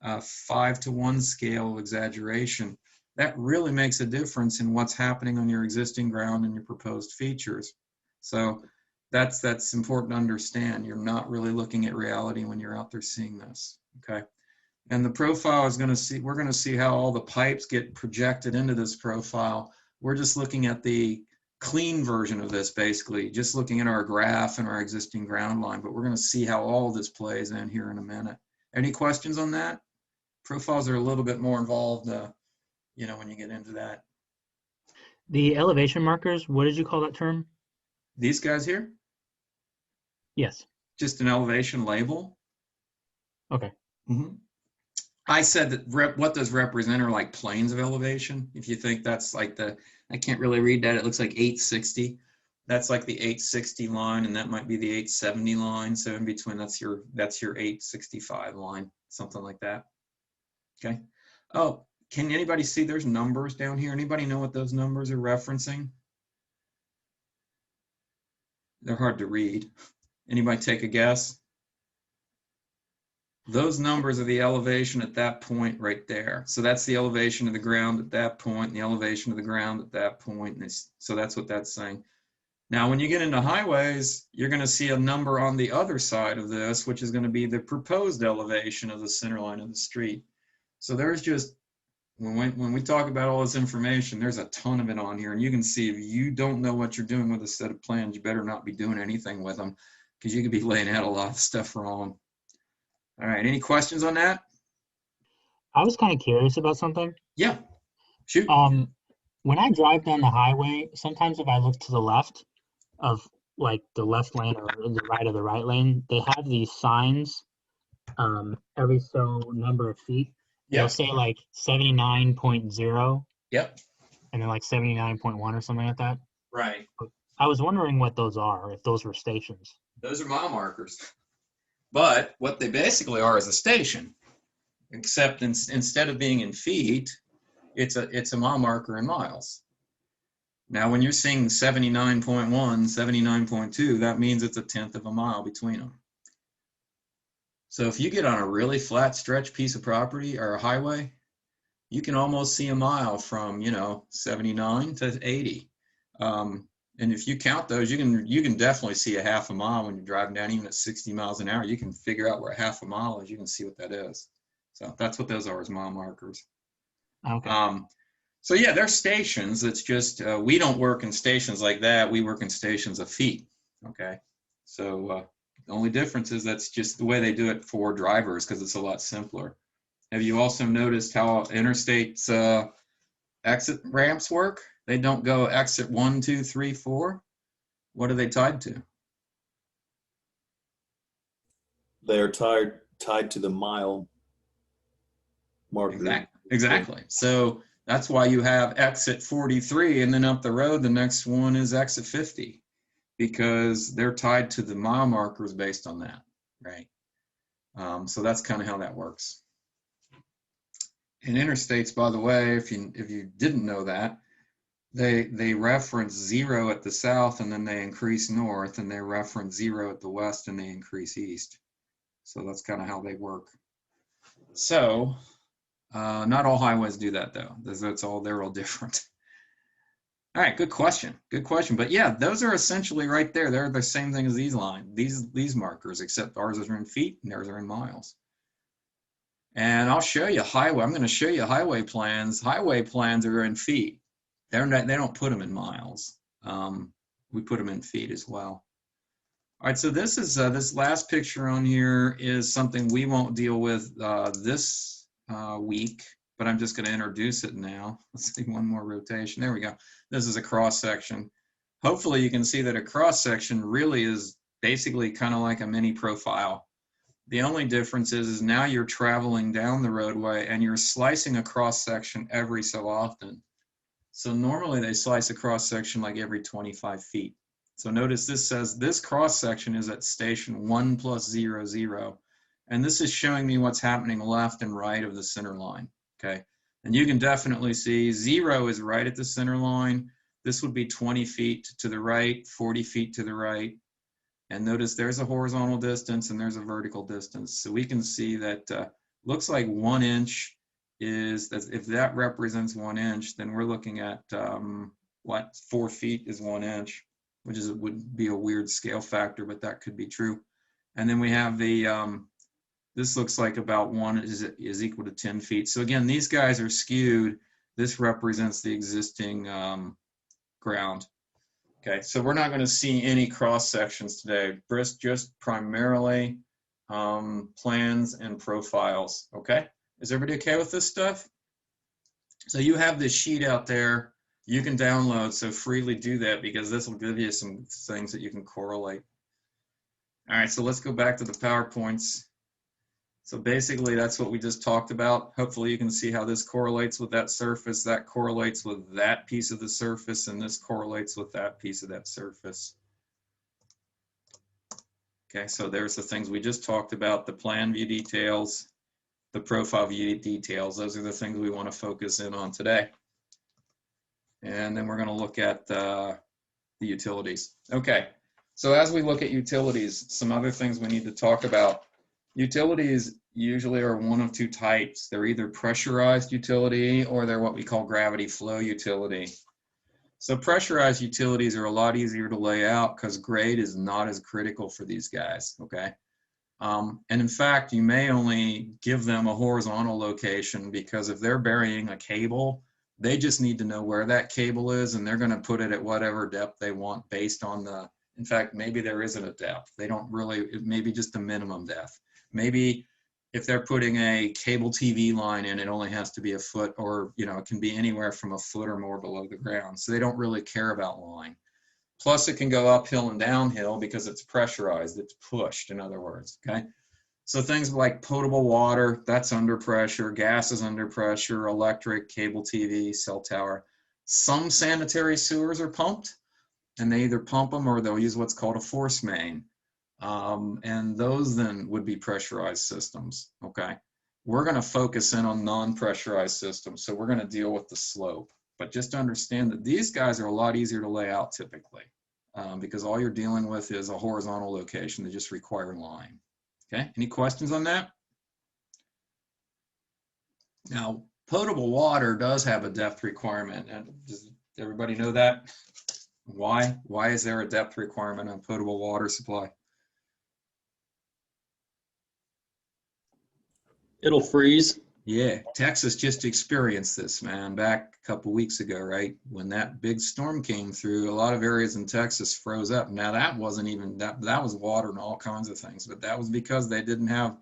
5-to-1 scale of exaggeration. That really makes a difference in what's happening on your existing ground and your proposed features. So that's important to understand. You're not really looking at reality when you're out there seeing this, okay? And the profile is we're gonna see how all the pipes get projected into this profile. We're just looking at the clean version of this, basically, just looking at our graph and our existing ground line, but we're gonna see how all this plays in here in a minute. Any questions on that? Profiles are a little bit more involved, when you get into that. The elevation markers, what did you call that term? These guys here, Yes. just an elevation label. Okay. Mm-hmm. I said that what does represent are like planes of elevation. If you think that's like I can't really read that. It looks like 860. That's like the 860 line, and that might be the 870 line. So in between, that's your 865 line, something like that. Okay. Oh, can anybody see there's numbers down here? Anybody know what those numbers are referencing? They're hard to read. Anybody take a guess? Those numbers are the elevation at that point right there. So that's the elevation of the ground at that point, and the elevation of the ground at that point. And so that's what that's saying. Now, when you get into highways, you're going to see a number on the other side of this, which is going to be the proposed elevation of the center line of the street. So there's just, when we talk about all this information, there's a ton of it on here. And you can see if you don't know what you're doing with a set of plans, you better not be doing anything with them, because you could be laying out a lot of stuff wrong. All right, any questions on that? I was kind of curious about something. Yeah, shoot. When I drive down the highway, sometimes if I look to the left of like the left lane or the right of the right lane, they have these signs every so number of feet. They'll say like 79.0. Yep. And then like 79.1 or something like that. Right. I was wondering what those are, if those were stations. Those are mile markers. But what they basically are is a station, except instead of being in feet, it's a mile marker in miles. Now, when you're seeing 79.1, 79.2, that means it's 1/10 of a mile between them. So if you get on a really flat stretch piece of property or a highway, you can almost see a mile from 79 to 80. And if you count those, you can definitely see a half a mile when you're driving down, even at 60 miles an hour. You can figure out where a half a mile is. You can see what that is. So that's what those are, is mile markers. Okay. So yeah, they're stations. It's just we don't work in stations like that. We work in stations of feet. Okay. So the only difference is that's just the way they do it for drivers, because it's a lot simpler. Have you also noticed how interstates exit ramps work? They don't go exit 1, 2, 3, 4. What are they tied to? They are tied to the mile marker. Exactly. So that's why you have exit 43, and then up the road, the next one is exit 50, because they're tied to the mile markers based on that, right? So that's kind of how that works. In interstates, by the way, if you didn't know that, they reference 0 at the south, and then they increase north, and they reference 0 at the west, and they increase east. So that's kind of how they work. So not all highways do that, though. They're all different. All right, good question. Good question. But yeah, those are essentially right there. They're the same thing as these lines, these markers, except ours are in feet and theirs are in miles. And I'll show you highway. I'm going to show you highway plans. Highway plans are in feet. They're not, they don't put them in miles. We put them in feet as well. All right, so this is this last picture on here is something we won't deal with this week, but I'm just going to introduce it now. Let's see, one more rotation. There we go. This is a cross section. Hopefully you can see that a cross section really is basically kind of like a mini profile. The only difference is now you're traveling down the roadway and you're slicing a cross section every so often. So normally they slice a cross section like every 25 feet. So notice this says this cross section is at station 1 + 0, 0. And this is showing me what's happening left and right of the center line, okay? And you can definitely see 0 is right at the center line. This would be 20 feet to the right, 40 feet to the right. And notice there's a horizontal distance and there's a vertical distance. So we can see that looks like 1 inch is, if that represents 1 inch, then we're looking at what, 4 feet is 1 inch, which is would be a weird scale factor, but that could be true. And then we have the, this looks like about 1 is equal to 10 feet. So again, these guys are skewed. This represents the existing ground. Okay, so we're not going to see any cross sections today. Just primarily plans and profiles. Okay, is everybody okay with this stuff? So you have this sheet out there you can download, so freely do that because this will give you some things that you can correlate. All right, so let's go back to the PowerPoints. So basically that's what we just talked about. Hopefully you can see how this correlates with that surface, that correlates with that piece of the surface, and this correlates with that piece of that surface. Okay, so there's the things we just talked about, the plan view details, the profile view details. Those are the things we want to focus in on today. And then we're going to look at the utilities. Okay, so as we look at utilities, some other things we need to talk about. Utilities usually are one of two types. They're either pressurized utility or they're what we call gravity flow utility. So pressurized utilities are a lot easier to lay out because grade is not as critical for these guys, okay? And in fact, you may only give them a horizontal location because if they're burying a cable, they just need to know where that cable is and they're going to put it at whatever depth they want based on the, in fact, maybe there isn't a depth. They don't really, it may be just a minimum depth. Maybe if they're putting a cable TV line in, it only has to be a foot or, you know, it can be anywhere from a foot or more below the ground. So they don't really care about line. Plus it can go uphill and downhill because it's pressurized, it's pushed, in other words, okay? So things like potable water, that's under pressure, gas is under pressure, electric, cable TV, cell tower. Some sanitary sewers are pumped and they either pump them or they'll use what's called a force main. And those then would be pressurized systems, okay? We're gonna focus in on non-pressurized systems, so we're gonna deal with the slope. But just understand that these guys are a lot easier to lay out typically because all you're dealing with is a horizontal location. They just require line, okay? Any questions on that? Now, potable water does have a depth requirement, and does everybody know that? Why? Why is there a depth requirement on potable water supply? It'll freeze. Yeah, Texas just experienced this, man, back a couple weeks ago, right? When that big storm came through, a lot of areas in Texas froze up. Now that wasn't even that was water and all kinds of things, but that was because they didn't have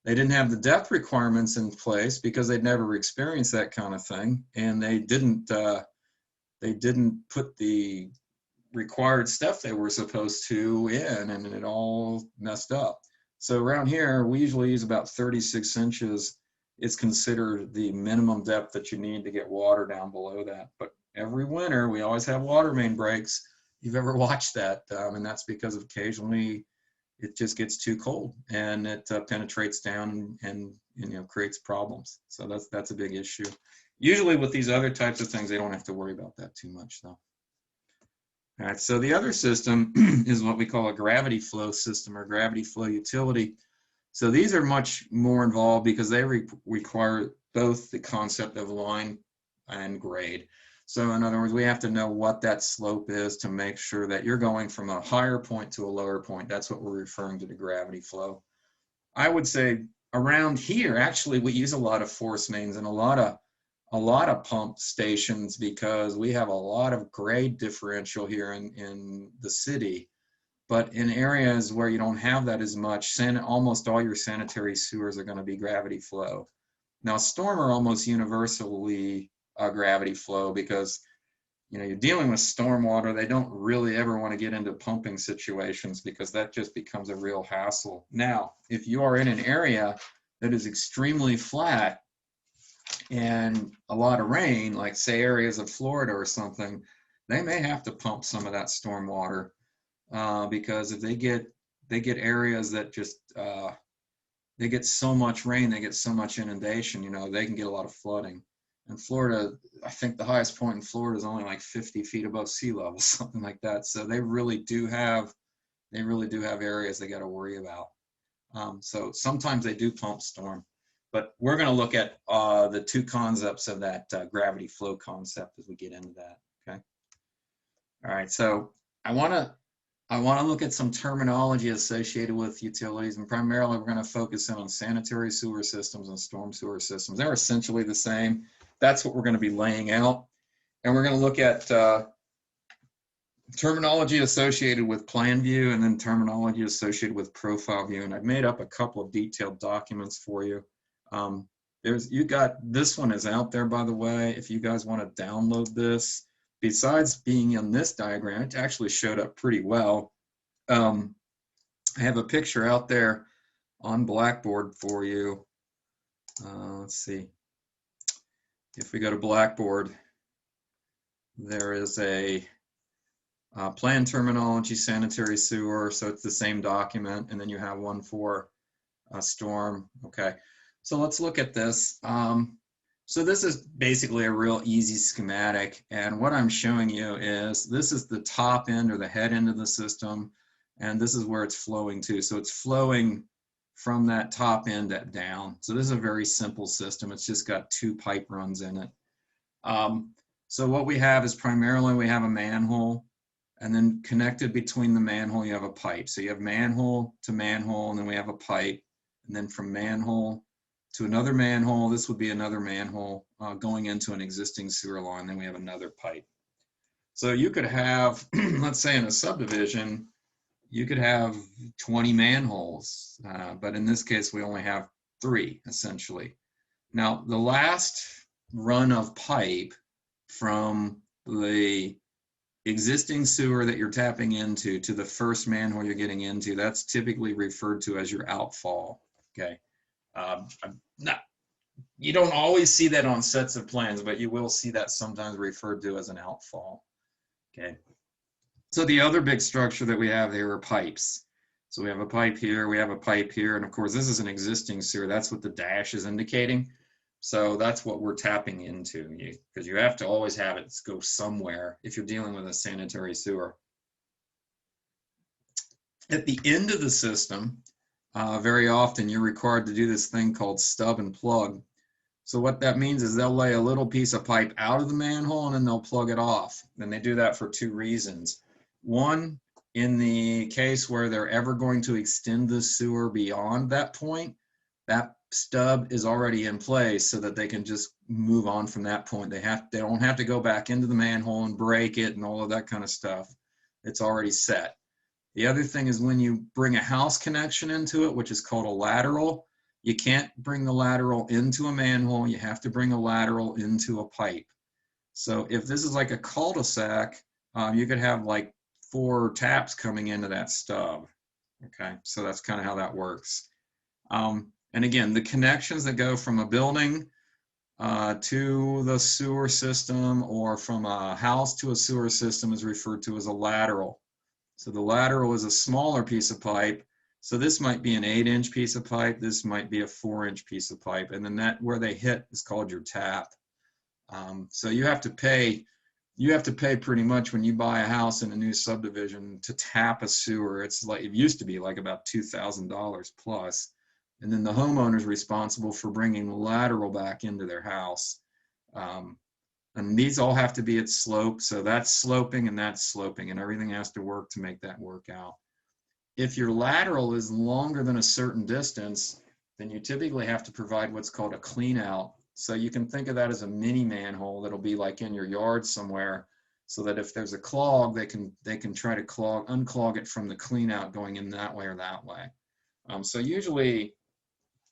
the depth requirements in place because they'd never experienced that kind of thing, and they didn't put the required stuff they were supposed to in, and it all messed up. So around here, we usually use about 36 inches. It's considered the minimum depth that you need to get water down below that. But every winter, we always have water main breaks. You've ever watched that? And that's because occasionally it just gets too cold and it penetrates down and you know creates problems. So that's a big issue. Usually with these other types of things, they don't have to worry about that too much though. All right, so the other system is what we call a gravity flow system or gravity flow utility. So these are much more involved because they require both the concept of line and grade. So in other words, we have to know what that slope is to make sure that you're going from a higher point to a lower point. That's what we're referring to the gravity flow. I would say around here, actually, we use a lot of force mains and a lot of pump stations because we have a lot of grade differential here in the city. But in areas where you don't have that as much, almost all your sanitary sewers are going to be gravity flow. Now, storm are almost universally gravity flow because you're dealing with stormwater. They don't really ever want to get into pumping situations because that just becomes a real hassle. Now, if you are in an area that is extremely flat and a lot of rain, like say areas of Florida or something, they may have to pump some of that stormwater because if they get areas that just they get so much rain, they get so much inundation, they can get a lot of flooding. And Florida, I think the highest point in Florida is only like 50 feet above sea level, something like that. So they really do have areas they got to worry about. So sometimes they do pump storm, but we're going to look at the two concepts of that gravity flow concept as we get into that. Okay. All right. So I want to look at some terminology associated with utilities, and primarily we're going to focus in on sanitary sewer systems and storm sewer systems. They're essentially the same. That's what we're going to be laying out. And we're going to look at terminology associated with plan view and then terminology associated with profile view. And I've made up a couple of detailed documents for you. This one is out there, by the way, if you guys want to download this. Besides being in this diagram, it actually showed up pretty well. I have a picture out there on Blackboard for you. Let's see. If we go to Blackboard, there is a plan terminology, sanitary sewer, so it's the same document, and then you have one for a storm. Okay, so let's look at this. So this is basically a real easy schematic, and what I'm showing you is this is the top end or the head end of the system, and this is where it's flowing to. So it's flowing from that top end down. So this is a very simple system. It's just got two pipe runs in it. So what we have is primarily we have a manhole, and then connected between the manhole you have a pipe. So you have manhole to manhole, and then we have a pipe, and then from manhole to another manhole, this would be another manhole going into an existing sewer line, then we have another pipe. So you could have, let's say in a subdivision, you could have 20 manholes, but in this case, we only have 3, essentially. Now, the last run of pipe from the existing sewer that you're tapping into to the first manhole you're getting into, that's typically referred to as your outfall, okay? You don't always see that on sets of plans, but you will see that sometimes referred to as an outfall, okay? So the other big structure that we have here are pipes. So we have a pipe here, we have a pipe here, and of course this is an existing sewer. That's what the dash is indicating. So that's what we're tapping into, because you have to always have it go somewhere if you're dealing with a sanitary sewer. At the end of the system, very often you're required to do this thing called stub and plug. So what that means is they'll lay a little piece of pipe out of the manhole and then they'll plug it off. And they do that for 2 reasons. One, in the case where they're ever going to extend the sewer beyond that point, that stub is already in place so that they can just move on from that point. They don't have to go back into the manhole and break it and all of that kind of stuff. It's already set. The other thing is when you bring a house connection into it, which is called a lateral, you can't bring the lateral into a manhole. You have to bring a lateral into a pipe. So if this is like a cul-de-sac, you could have like 4 taps coming into that stub. Okay, so that's kind of how that works. And again, the connections that go from a building to the sewer system or from a house to a sewer system is referred to as a lateral. So the lateral is a smaller piece of pipe. So this might be an 8-inch piece of pipe. This might be a 4-inch piece of pipe. And then that where they hit is called your tap. So you have to pay pretty much when you buy a house in a new subdivision to tap a sewer. It's like, it used to be like about $2,000 plus. And then the homeowner's responsible for bringing the lateral back into their house. And these all have to be at slope. So that's sloping and that's sloping, and everything has to work to make that work out. If your lateral is longer than a certain distance, then you typically have to provide what's called a clean out. So you can think of that as a mini manhole that'll be like in your yard somewhere, so that if there's a clog, they can try to unclog it from the clean out going in that way or that way. So usually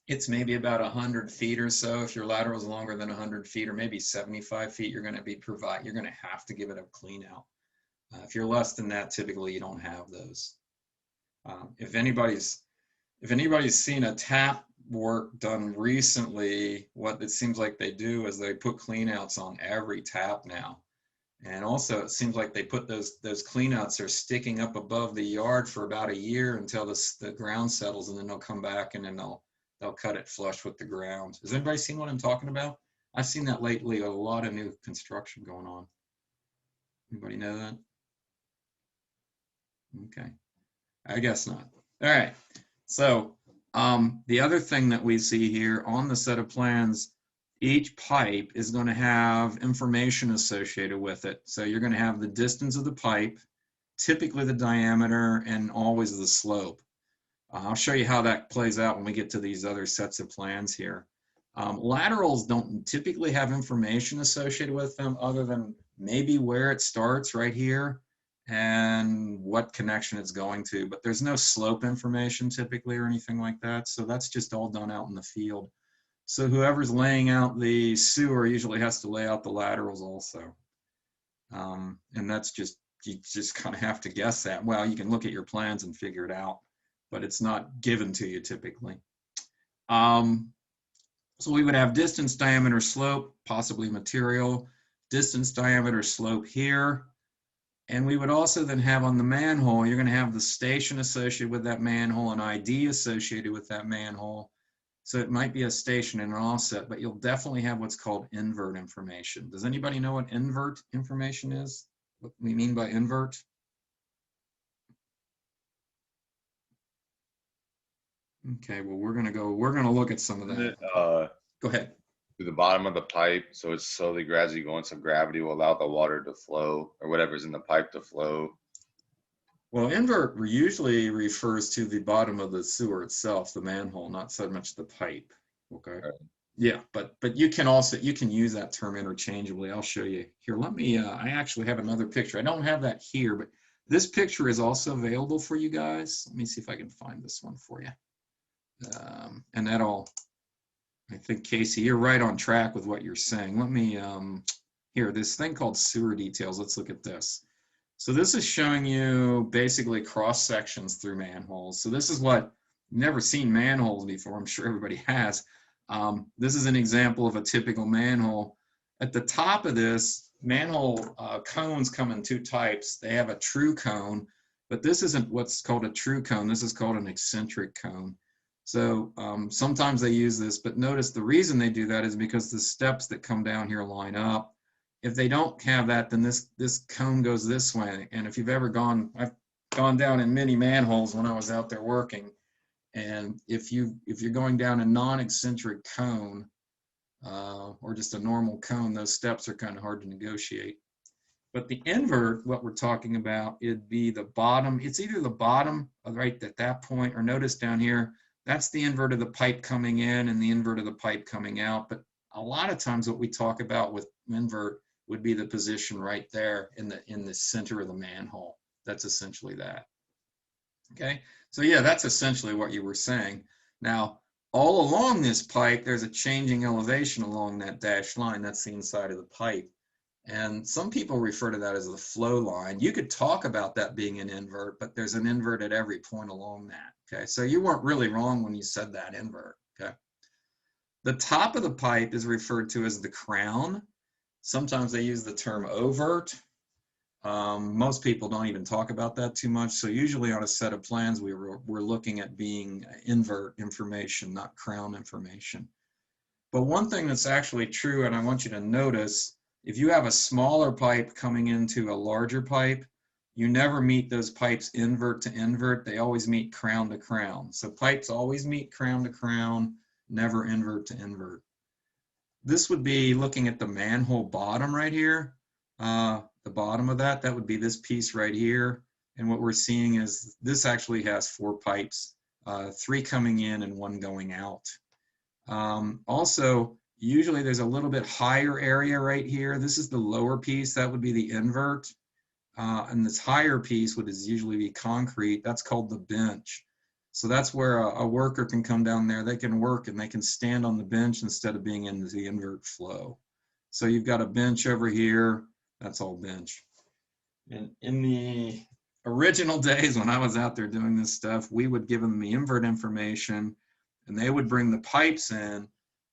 it's maybe about 100 feet or so. If your lateral is longer than 100 feet or maybe 75 feet, you're going to have to give it a clean out. If you're less than that, typically you don't have those. If anybody's seen a tap work done recently, what it seems like they do is they put clean outs on every tap now. And also it seems like they put those clean outs are sticking up above the yard for about a year until the ground settles, and then they'll come back and then they'll cut it flush with the ground. Has anybody seen what I'm talking about? I've seen that lately, a lot of new construction going on. Anybody know that? Okay, I guess not. All right, so the other thing that we see here on the set of plans, each pipe is going to have information associated with it. So you're going to have the distance of the pipe, typically the diameter, and always the slope. I'll show you how that plays out when we get to these other sets of plans here. Laterals don't typically have information associated with them other than maybe where it starts right here and what connection it's going to, but there's no slope information typically or anything like that. So that's just all done out in the field. So whoever's laying out the sewer usually has to lay out the laterals also. And that's just, you just kind of have to guess that. Well, you can look at your plans and figure it out, but it's not given to you typically. So we would have distance, diameter, slope, possibly material, distance, diameter, slope here. And we would also then have on the manhole, you're going to have the station associated with that manhole, an ID associated with that manhole. So it might be a station and an offset, but you'll definitely have what's called invert information. Does anybody know what invert information is? What we mean by invert? Okay, well, we're gonna look at some of that. Go ahead. To the bottom of the pipe, so it's slowly, gradually going, so gravity will allow the water to flow, or whatever's in the pipe to flow. Well, invert usually refers to the bottom of the sewer itself, the manhole, not so much the pipe. Okay. Right. Yeah, but you can use that term interchangeably. I'll show you here. Let me, I actually have another picture. I don't have that here, but this picture is also available for you guys. Let me see if I can find this one for you. And that'll, I think, Casey, you're right on track with what you're saying. Let me, here, this thing called sewer details. Let's look at this. So this is showing you basically cross sections through manholes. So this is what, you've never seen manholes before. I'm sure everybody has. This is an example of a typical manhole. At the top of this, manhole cones come in two types. They have a true cone, but this isn't what's called a true cone. This is called an eccentric cone. So sometimes they use this, but notice the reason they do that is because the steps that come down here line up. If they don't have that, then this cone goes this way. And if you've ever I've gone down in many manholes when I was out there working. And if you're going down a non-eccentric cone or just a normal cone, those steps are kind of hard to negotiate. But the invert, what we're talking about, it'd be the bottom. It's either the bottom right at that point, or notice down here, that's the invert of the pipe coming in and the invert of the pipe coming out. But a lot of times what we talk about with invert would be the position right there in the center of the manhole. That's essentially that. Okay, so yeah, that's essentially what you were saying. Now, all along this pipe, there's a changing elevation along that dashed line. That's the inside of the pipe. And some people refer to that as the flow line. You could talk about that being an invert, but there's an invert at every point along that. Okay, so you weren't really wrong when you said that invert. Okay, the top of the pipe is referred to as the crown. Sometimes they use the term overt. Most people don't even talk about that too much. So usually on a set of plans, we're looking at being invert information, not crown information. But one thing that's actually true, and I want you to notice, if you have a smaller pipe coming into a larger pipe, you never meet those pipes invert to invert. They always meet crown to crown. So pipes always meet crown to crown, never invert to invert. This would be looking at the manhole bottom right here. The bottom of that would be this piece right here. And what we're seeing is this actually has 4 pipes 3 coming in and 1 going out. Also, usually there's a little bit higher area right here. This is the lower piece, that would be the invert. And this higher piece would usually be concrete. That's called the bench. So that's where a worker can come down there. They can work and they can stand on the bench instead of being in the invert flow. So you've got a bench over here. That's all bench. And in the original days when I was out there doing this stuff, we would give them the invert information and they would bring the pipes in,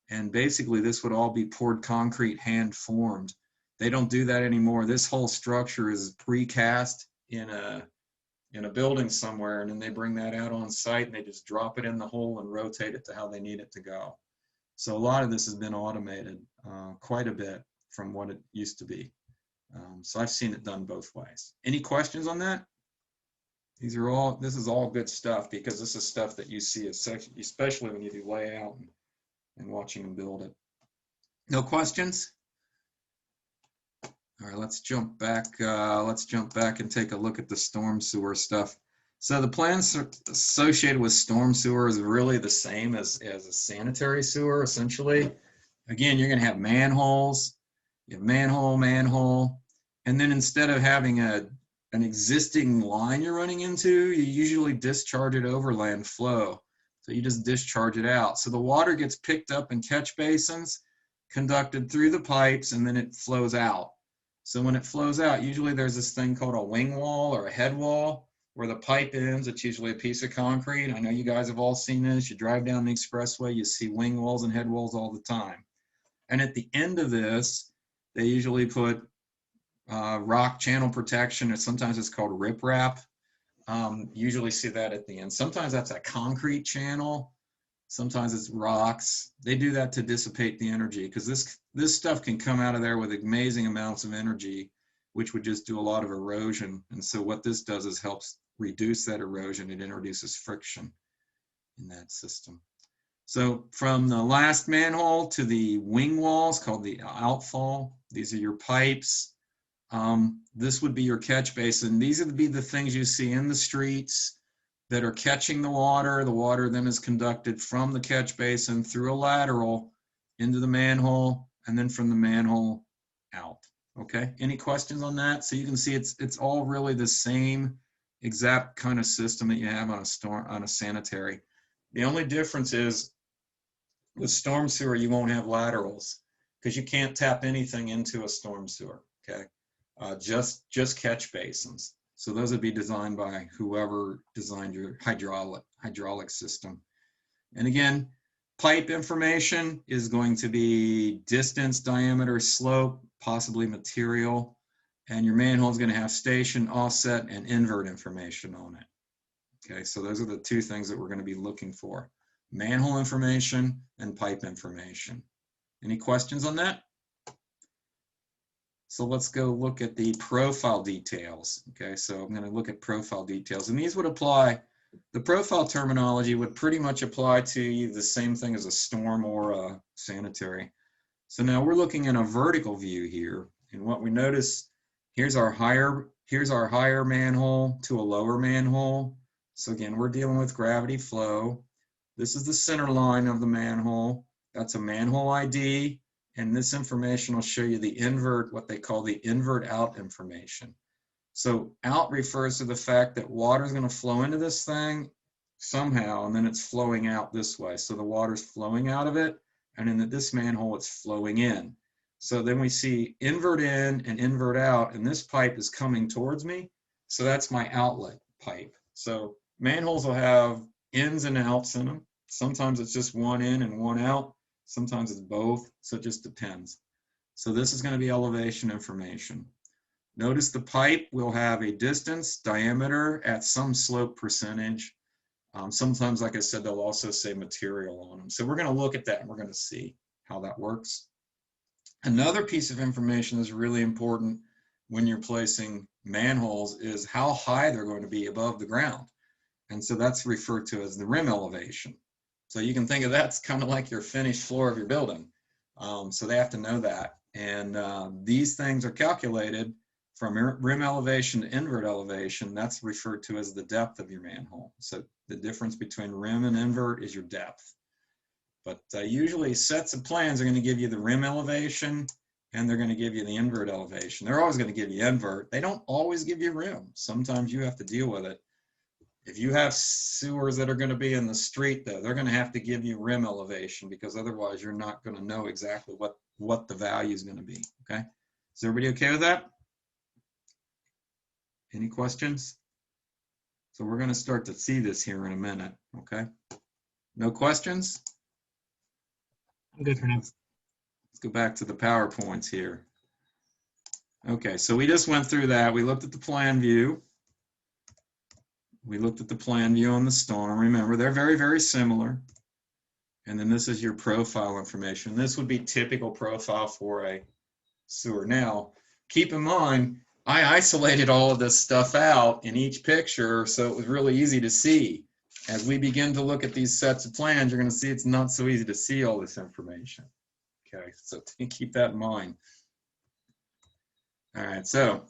and basically this would all be poured concrete, hand formed. They don't do that anymore. This whole structure is precast in a building somewhere, and then they bring that out on site and they just drop it in the hole and rotate it to how they need it to go. So a lot of this has been automated quite a bit from what it used to be. So I've seen it done both ways. Any questions on that? This is all good stuff, because this is stuff that you see, especially when you do layout and watching them build it. No questions? All right, let's jump back and take a look at the storm sewer stuff. So the plans associated with storm sewer is really the same as a sanitary sewer, essentially. Again, you're going to have manholes. You have manhole, and then instead of having an existing line you're running into, you usually discharge it overland flow. So you just discharge it out. So the water gets picked up in catch basins, conducted through the pipes, and then it flows out. So when it flows out, usually there's this thing called a wing wall or a head wall where the pipe ends. It's usually a piece of concrete. I know you guys have all seen this. You drive down the expressway, you see wing walls and head walls all the time. And at the end of this, they usually put rock channel protection, or sometimes it's called riprap. Usually see that at the end. Sometimes that's a concrete channel. Sometimes it's rocks. They do that to dissipate the energy, because this stuff can come out of there with amazing amounts of energy, which would just do a lot of erosion. And so what this does is helps reduce that erosion. It introduces friction in that system. So from the last manhole to the wing walls, called the outfall, these are your pipes. This would be your catch basin. These would be the things you see in the streets that are catching the water. The water then is conducted from the catch basin through a lateral into the manhole, and then from the manhole out. Okay, any questions on that? So you can see it's all really the same exact kind of system that you have on a sanitary. The only difference is with storm sewer, you won't have laterals, because you can't tap anything into a storm sewer. Okay, just catch basins. So those would be designed by whoever designed your hydraulic system. And again, pipe information is going to be distance, diameter, slope, possibly material. And your manhole is going to have station, offset, and invert information on it. Okay, so those are the 2 things that we're going to be looking for: manhole information and pipe information. Any questions on that? So let's go look at the profile details. Okay, so I'm going to look at profile details, and these would apply, the profile terminology would pretty much apply to the same thing as a storm or a sanitary. So now we're looking at a vertical view here, and what we notice, here's our higher manhole to a lower manhole. So again, we're dealing with gravity flow. This is the center line of the manhole. That's a manhole ID. And this information will show you the invert, what they call the invert out information. So out refers to the fact that water is going to flow into this thing somehow, and then it's flowing out this way. So the water's flowing out of it, and in this manhole, it's flowing in. So then we see invert in and invert out, and this pipe is coming towards me. So that's my outlet pipe. So manholes will have ins and outs in them. Sometimes it's just one in and one out. Sometimes it's both, so it just depends. So this is going to be elevation information. Notice the pipe will have a distance, diameter at some slope percentage. Sometimes, like I said, they'll also say material on them. So we're going to look at that and we're going to see how that works. Another piece of information that's really important when you're placing manholes is how high they're going to be above the ground. And so that's referred to as the rim elevation. So you can think of that's kind of like your finished floor of your building. So they have to know that. And these things are calculated from rim elevation to invert elevation, that's referred to as the depth of your manhole. So the difference between rim and invert is your depth. But usually sets of plans are going to give you the rim elevation and they're going to give you the invert elevation. They're always going to give you invert. They don't always give you rim. Sometimes you have to deal with it. If you have sewers that are going to be in the street, though, they're going to have to give you rim elevation because otherwise you're not going to know exactly what the value is going to be. Okay. Is everybody okay with that? Any questions? So we're going to start to see this here in a minute. Okay. No questions? I'm good for now. Let's go back to the PowerPoints here. Okay, so we just went through that. We looked at the plan view. We looked at the plan view on the storm. Remember, they're very, very similar. And then this is your profile information. This would be typical profile for a sewer. Now, keep in mind, I isolated all of this stuff out in each picture, so it was really easy to see. As we begin to look at these sets of plans, you're going to see it's not so easy to see all this information. Okay, so keep that in mind. All right, so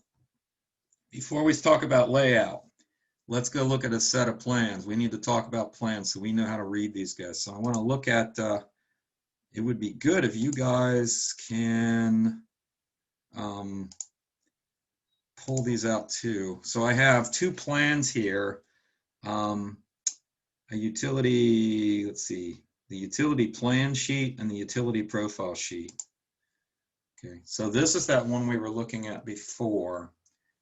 before we talk about layout, let's go look at a set of plans. We need to talk about plans so we know how to read these guys. So I want to look at, it would be good if you guys can pull these out too. So I have two plans here. A utility, let's see, the utility plan sheet and the utility profile sheet. Okay, so this is that one we were looking at before,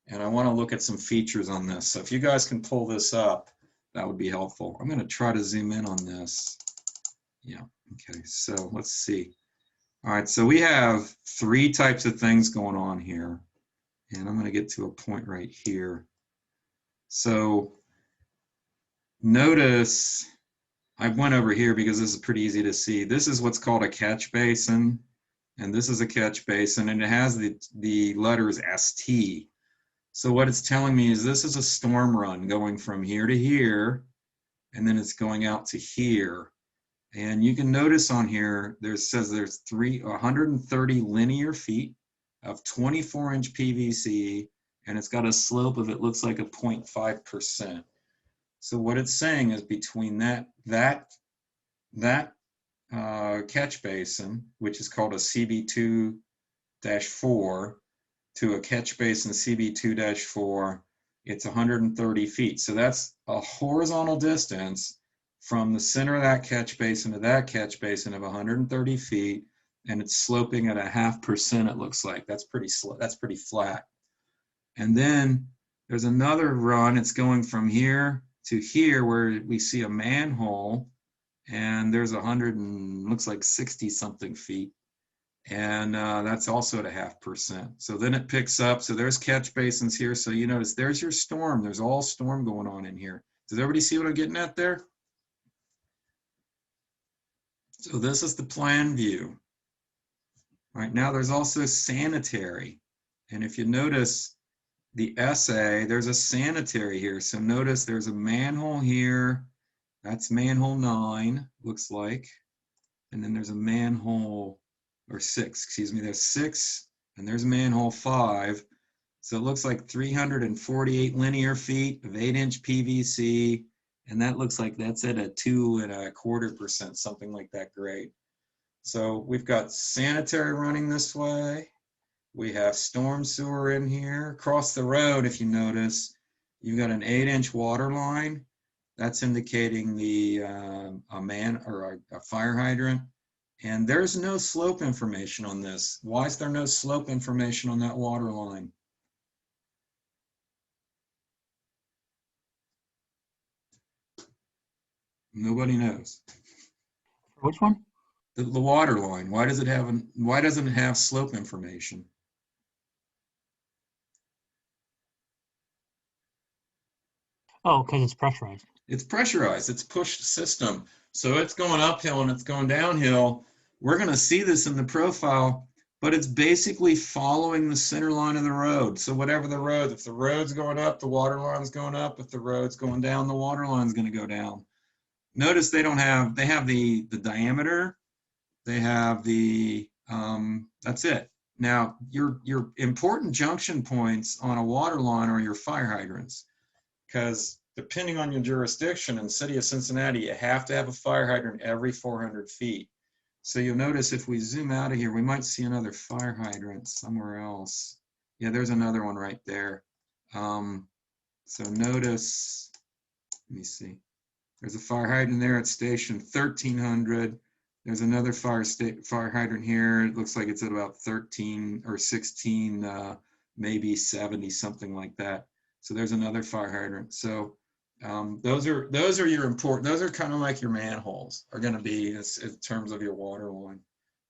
and I want to look at some features on this. So if you guys can pull this up, that would be helpful. I'm going to try to zoom in on this. Yeah, okay, so let's see. All right, so we have three types of things going on here, and I'm going to get to a point right here. So notice I went over here because this is pretty easy to see. This is what's called a catch basin, and this is a catch basin, and it has the letters ST. So what it's telling me is this is a storm run going from here to here, and then it's going out to here. And you can notice on here, says there's 130 linear feet of 24-inch PVC, and it's got a slope of, it looks like a 0.5%. So what it's saying is between that catch basin, which is called a CB2-4, to a catch basin CB2-4, it's 130 feet. So that's a horizontal distance from the center of that catch basin to that catch basin of 130 feet, and it's sloping at 0.5%, it looks like. That's pretty flat. And then there's another run, it's going from here to here where we see a manhole, and there's looks like 60 something feet. And that's also at 0.5%. So then it picks up. So there's catch basins here. So you notice there's your storm. There's all storm going on in here. Does everybody see what I'm getting at there? So this is the plan view. All right, now there's also sanitary. And if you notice the SA, there's a sanitary here. So notice there's a manhole here. That's manhole 9, looks like. And then there's a manhole, or 6, excuse me, there's 6, and there's manhole 5. So it looks like 348 linear feet of 8-inch PVC, and that looks like that's at a 2.25%, something like that grade. So we've got sanitary running this way. We have storm sewer in here. Across the road, if you notice, you've got an 8-inch water line. That's indicating a fire hydrant. And there's no slope information on this. Why is there no slope information on that water line? Nobody knows. Which one? The water line. Why doesn't it have slope information? Oh, because it's pressurized. It's pressurized. It's pushed system. So it's going uphill and it's going downhill. We're going to see this in the profile, but it's basically following the center line of the road. So whatever the road, if the road's going up, the water line's going up. If the road's going down, the water line's going to go down. Notice they have the diameter. They have that's it. Now, your important junction points on a water line are your fire hydrants, because depending on your jurisdiction, in the city of Cincinnati, you have to have a fire hydrant every 400 feet. So you'll notice if we zoom out of here, we might see another fire hydrant somewhere else. Yeah, there's another one right there. So notice, let me see. There's a fire hydrant there at station 1300. There's another fire hydrant here. It looks like it's at about 13 or 16, maybe 70, something like that. So there's another fire hydrant. So those are your important. Those are kind of like your manholes are going to be in terms of your water line.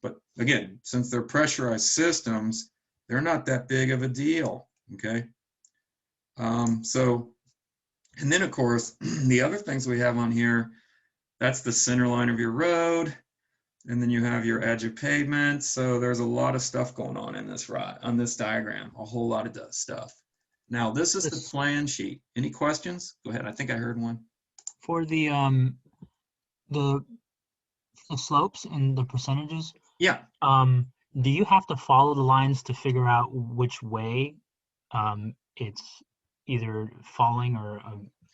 But again, since they're pressurized systems, they're not that big of a deal. Okay. And then of course, the other things we have on here, that's the center line of your road. And then you have your edge of pavement. So there's a lot of stuff going on in this diagram, a whole lot of stuff. Now, this is the plan sheet. Any questions? Go ahead. I think I heard one. For the slopes and the percentages, Yeah. do you have to follow the lines to figure out which way it's either falling or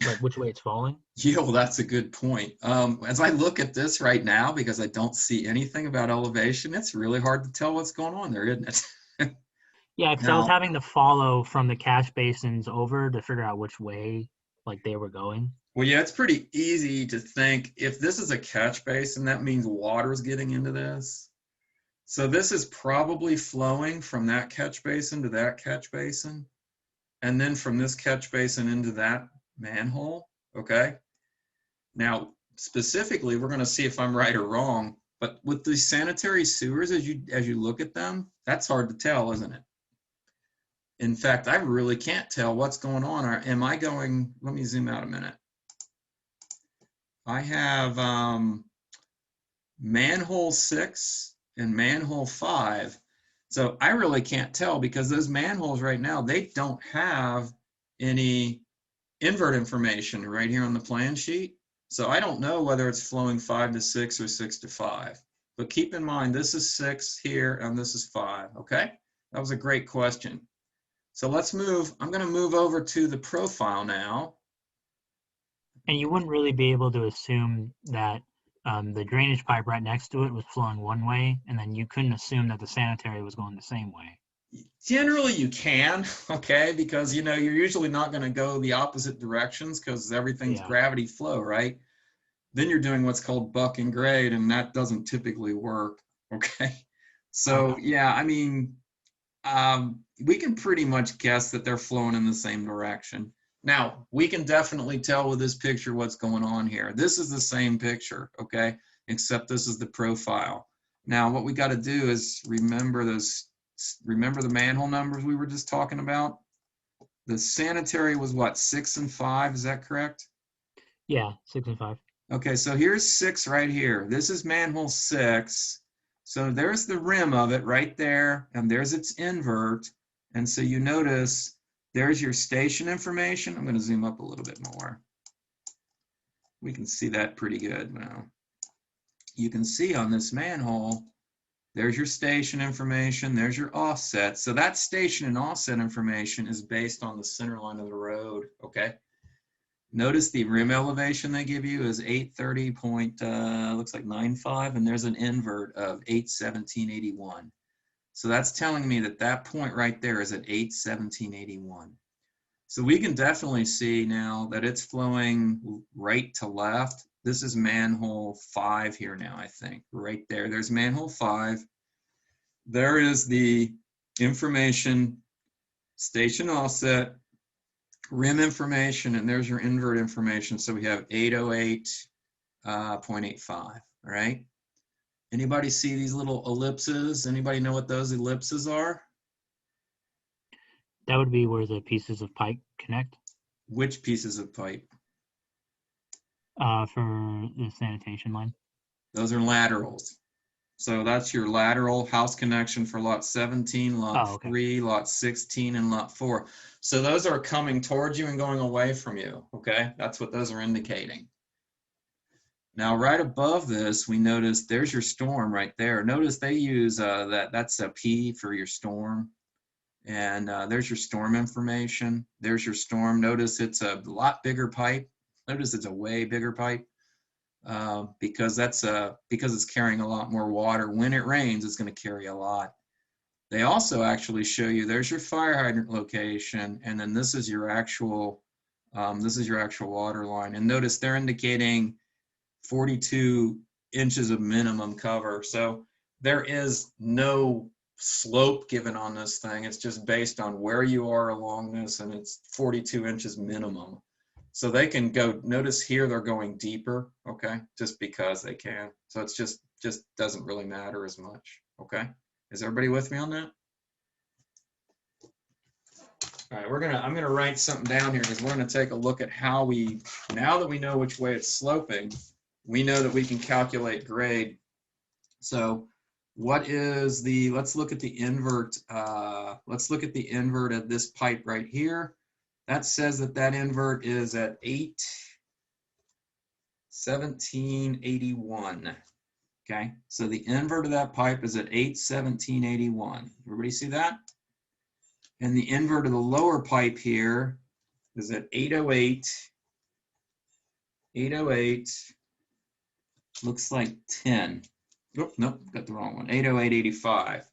like which way it's falling? Yeah, well, that's a good point. As I look at this right now, because I don't see anything about elevation, it's really hard to tell what's going on there, isn't it? Yeah, because I was Now- having to follow from the catch basins over to figure out which way like they were going. Well, yeah, it's pretty easy to think if this is a catch basin, that means water's getting into this. So this is probably flowing from that catch basin to that catch basin, and then from this catch basin into that manhole, okay? Now, specifically, we're going to see if I'm right or wrong, but with the sanitary sewers, as you look at them, that's hard to tell, isn't it? In fact, I really can't tell what's going on. Am I going, let me zoom out a minute. I have manhole 6 and manhole 5. So I really can't tell because those manholes right now, they don't have any invert information right here on the plan sheet. So I don't know whether it's flowing 5 to 6 or 6 to 5. But keep in mind, this is 6 here and this is 5, okay? That was a great question. So let's move, I'm gonna move over to the profile now. And you wouldn't really be able to assume that the drainage pipe right next to it was flowing one way, and then you couldn't assume that the sanitary was going the same way. Generally you can, okay, because you're usually not gonna go the opposite directions because everything's Yeah. gravity flow, right? Then you're doing what's called buck and grade, and that doesn't typically work, okay? So yeah, I mean, we can pretty much guess that they're flowing in the same direction. Now, we can definitely tell with this picture what's going on here. This is the same picture, okay? Except this is the profile. Now, what we got to do is remember the manhole numbers we were just talking about? The sanitary was what, 6 and 5, is that correct? Yeah, 6 and 5. Okay, so here's 6 right here. This is manhole 6. So there's the rim of it right there, and there's its invert. And so you notice there's your station information. I'm going to zoom up a little bit more. We can see that pretty good now. You can see on this manhole, there's your station information, there's your offset. So that station and offset information is based on the center line of the road, okay? Notice the rim elevation they give you is 830 looks like 95, and there's an invert of 817.81. So that's telling me that that point right there is at 817.81. So we can definitely see now that it's flowing right to left. This is manhole 5 here now, I think, right there. There's manhole 5. There is the information, station offset, rim information, and there's your invert information. So we have 808.85, all right? Anybody see these little ellipses? Anybody know what those ellipses are? That would be where the pieces of pipe connect Which pieces of pipe? for the sanitation line. Those are laterals. So that's your lateral house connection for lot 17, lot Oh, okay. 3, lot 16, and lot 4. So those are coming towards you and going away from you, okay? That's what those are indicating. Now, right above this, we notice there's your storm right there. Notice they use that's a P for your storm. And there's your storm information. There's your storm. Notice it's a lot bigger pipe. Notice it's a way bigger pipe because it's carrying a lot more water. When it rains, it's going to carry a lot. They also actually show you there's your fire hydrant location, and then this is your actual water line. And notice they're indicating 42 inches of minimum cover. So there is no slope given on this thing. It's just based on where you are along this, and it's 42 inches minimum. So they can go, notice here they're going deeper, okay, just because they can. So it's just doesn't really matter as much, okay? Is everybody with me on that? All right, I'm gonna write something down here because we're gonna take a look at how now that we know which way it's sloping, we know that we can calculate grade. So let's look at the invert. Let's look at the invert of this pipe right here. That says that invert is at 81781. Okay, so the invert of that pipe is at 81781. Everybody see that? And the invert of the lower pipe here is at 808. 808 looks like 10. Oh, nope, got the wrong one. 808.85.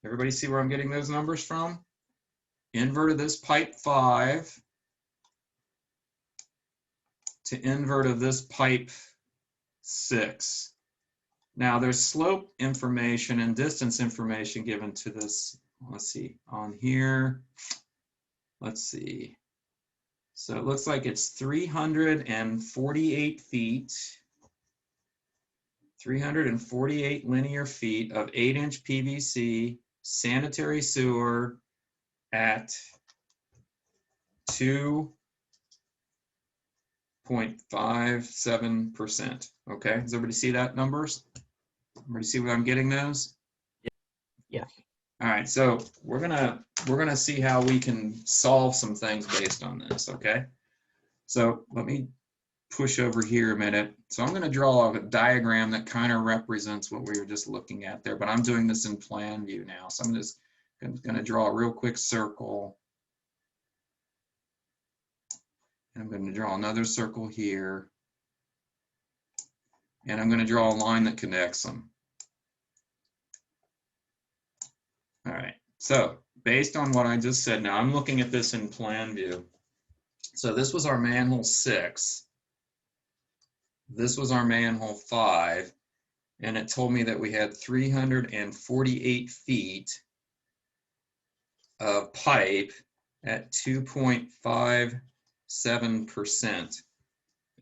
Everybody see where I'm getting those numbers from? Invert of this pipe 5 to invert of this pipe 6. Now there's slope information and distance information given to this. Let's see, on here, let's see. So it looks like it's 348 feet, 348 linear feet of 8-inch PVC sanitary sewer at 2.57%. Okay, does everybody see that numbers? Everybody see where I'm getting those? Yes. All right, so we're gonna see how we can solve some things based on this, okay? So let me push over here a minute. So I'm gonna draw a diagram that kind of represents what we were just looking at there, but I'm doing this in plan view now. So I'm just gonna draw a real quick circle. And I'm gonna draw another circle here. And I'm gonna draw a line that connects them. All right, so based on what I just said, now I'm looking at this in plan view. So this was our manhole 6. This was our manhole 5. And it told me that we had 348 feet of pipe at 2.57%.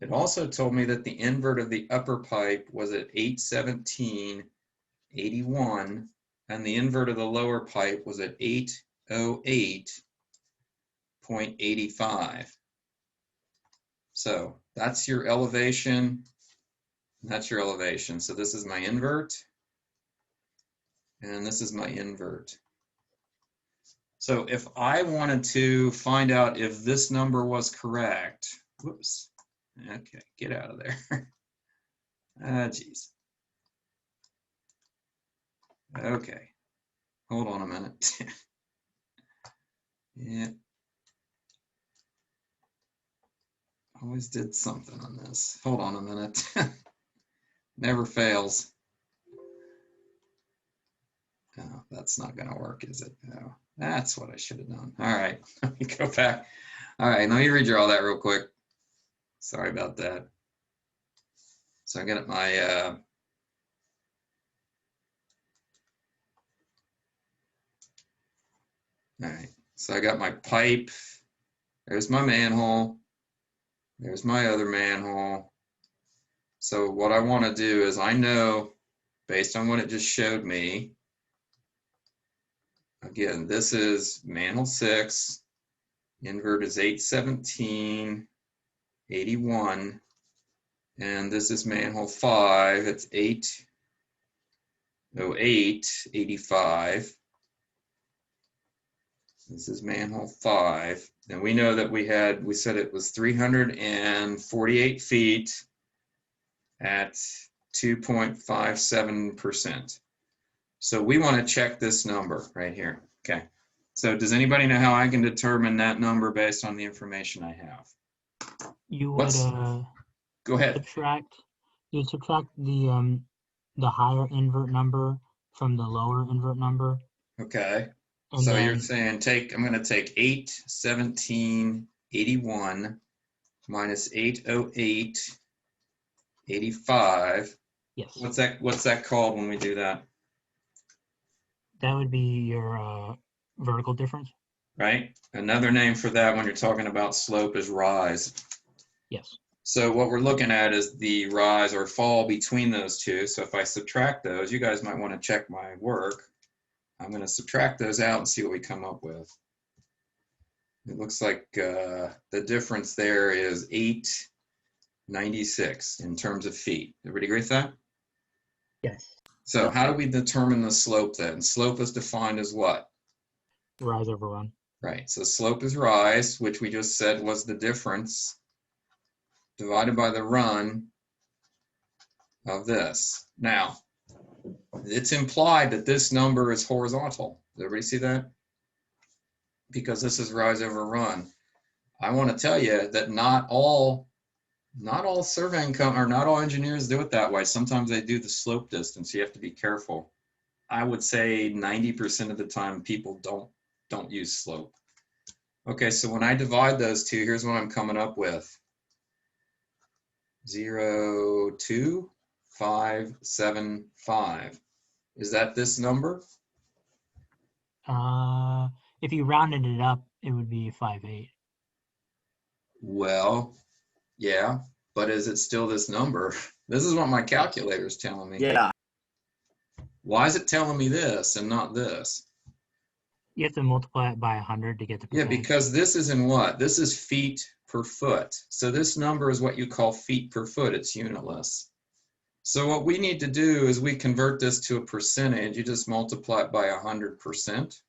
It also told me that the invert of the upper pipe was at 817.81. And the invert of the lower pipe was at 808.85. So that's your elevation. That's your elevation. So this is my invert. And this is my invert. So if I wanted to find out if this number was correct, whoops. Okay, get out of there. Ah, geez. Okay, hold on a minute. Yeah, always did something on this. Hold on a minute. Never fails. No, that's not gonna work, is it? No, that's what I should have done. All right, let me go back. All right, let me redraw that real quick. Sorry about that. So I got my, all right, so I got my pipe. There's my manhole. There's my other manhole. So what I want to do is I know, based on what it just showed me, again, this is manhole 6. Invert is 817.81. And this is manhole 5. It's 808.85. This is manhole 5. And we know that we said it was 348 feet at 2.57%. So we want to check this number right here. Okay. So does anybody know how I can determine that number based on the information I have? You would What's- Go ahead. subtract the higher invert number from the lower invert number. Okay. And So then you're saying I'm going to take 817.81 minus 808.85. yes, What's that called when we do that? that would be your vertical difference. Right? Another name for that when you're talking about slope is rise. Yes. So what we're looking at is the rise or fall between those two. So if I subtract those, you guys might want to check my work. I'm going to subtract those out and see what we come up with. It looks like the difference there is 896 in terms of feet. Everybody agree with that? Yes. So how do we determine the slope then? Slope is defined as what? Rise over run. Right, so slope is rise, which we just said was the difference divided by the run of this. Now, it's implied that this number is horizontal. Does everybody see that? Because this is rise over run. I want to tell you that not all surveying or not all engineers do it that way. Sometimes they do the slope distance. You have to be careful. I would say 90% of the time people don't use slope. Okay, so when I divide those two, here's what I'm coming up with. 0.2575. Is that this number? If you rounded it up, it would be 5.8. Well, yeah, but is it still this number? This is what my calculator is telling me. Yeah. Why is it telling me this and not this? You have to multiply it by 100 to get the Yeah, percentage. because this is in what? This is feet per foot. So this number is what you call feet per foot. It's unitless. So what we need to do is we convert this to a percentage. You just multiply it by 100%.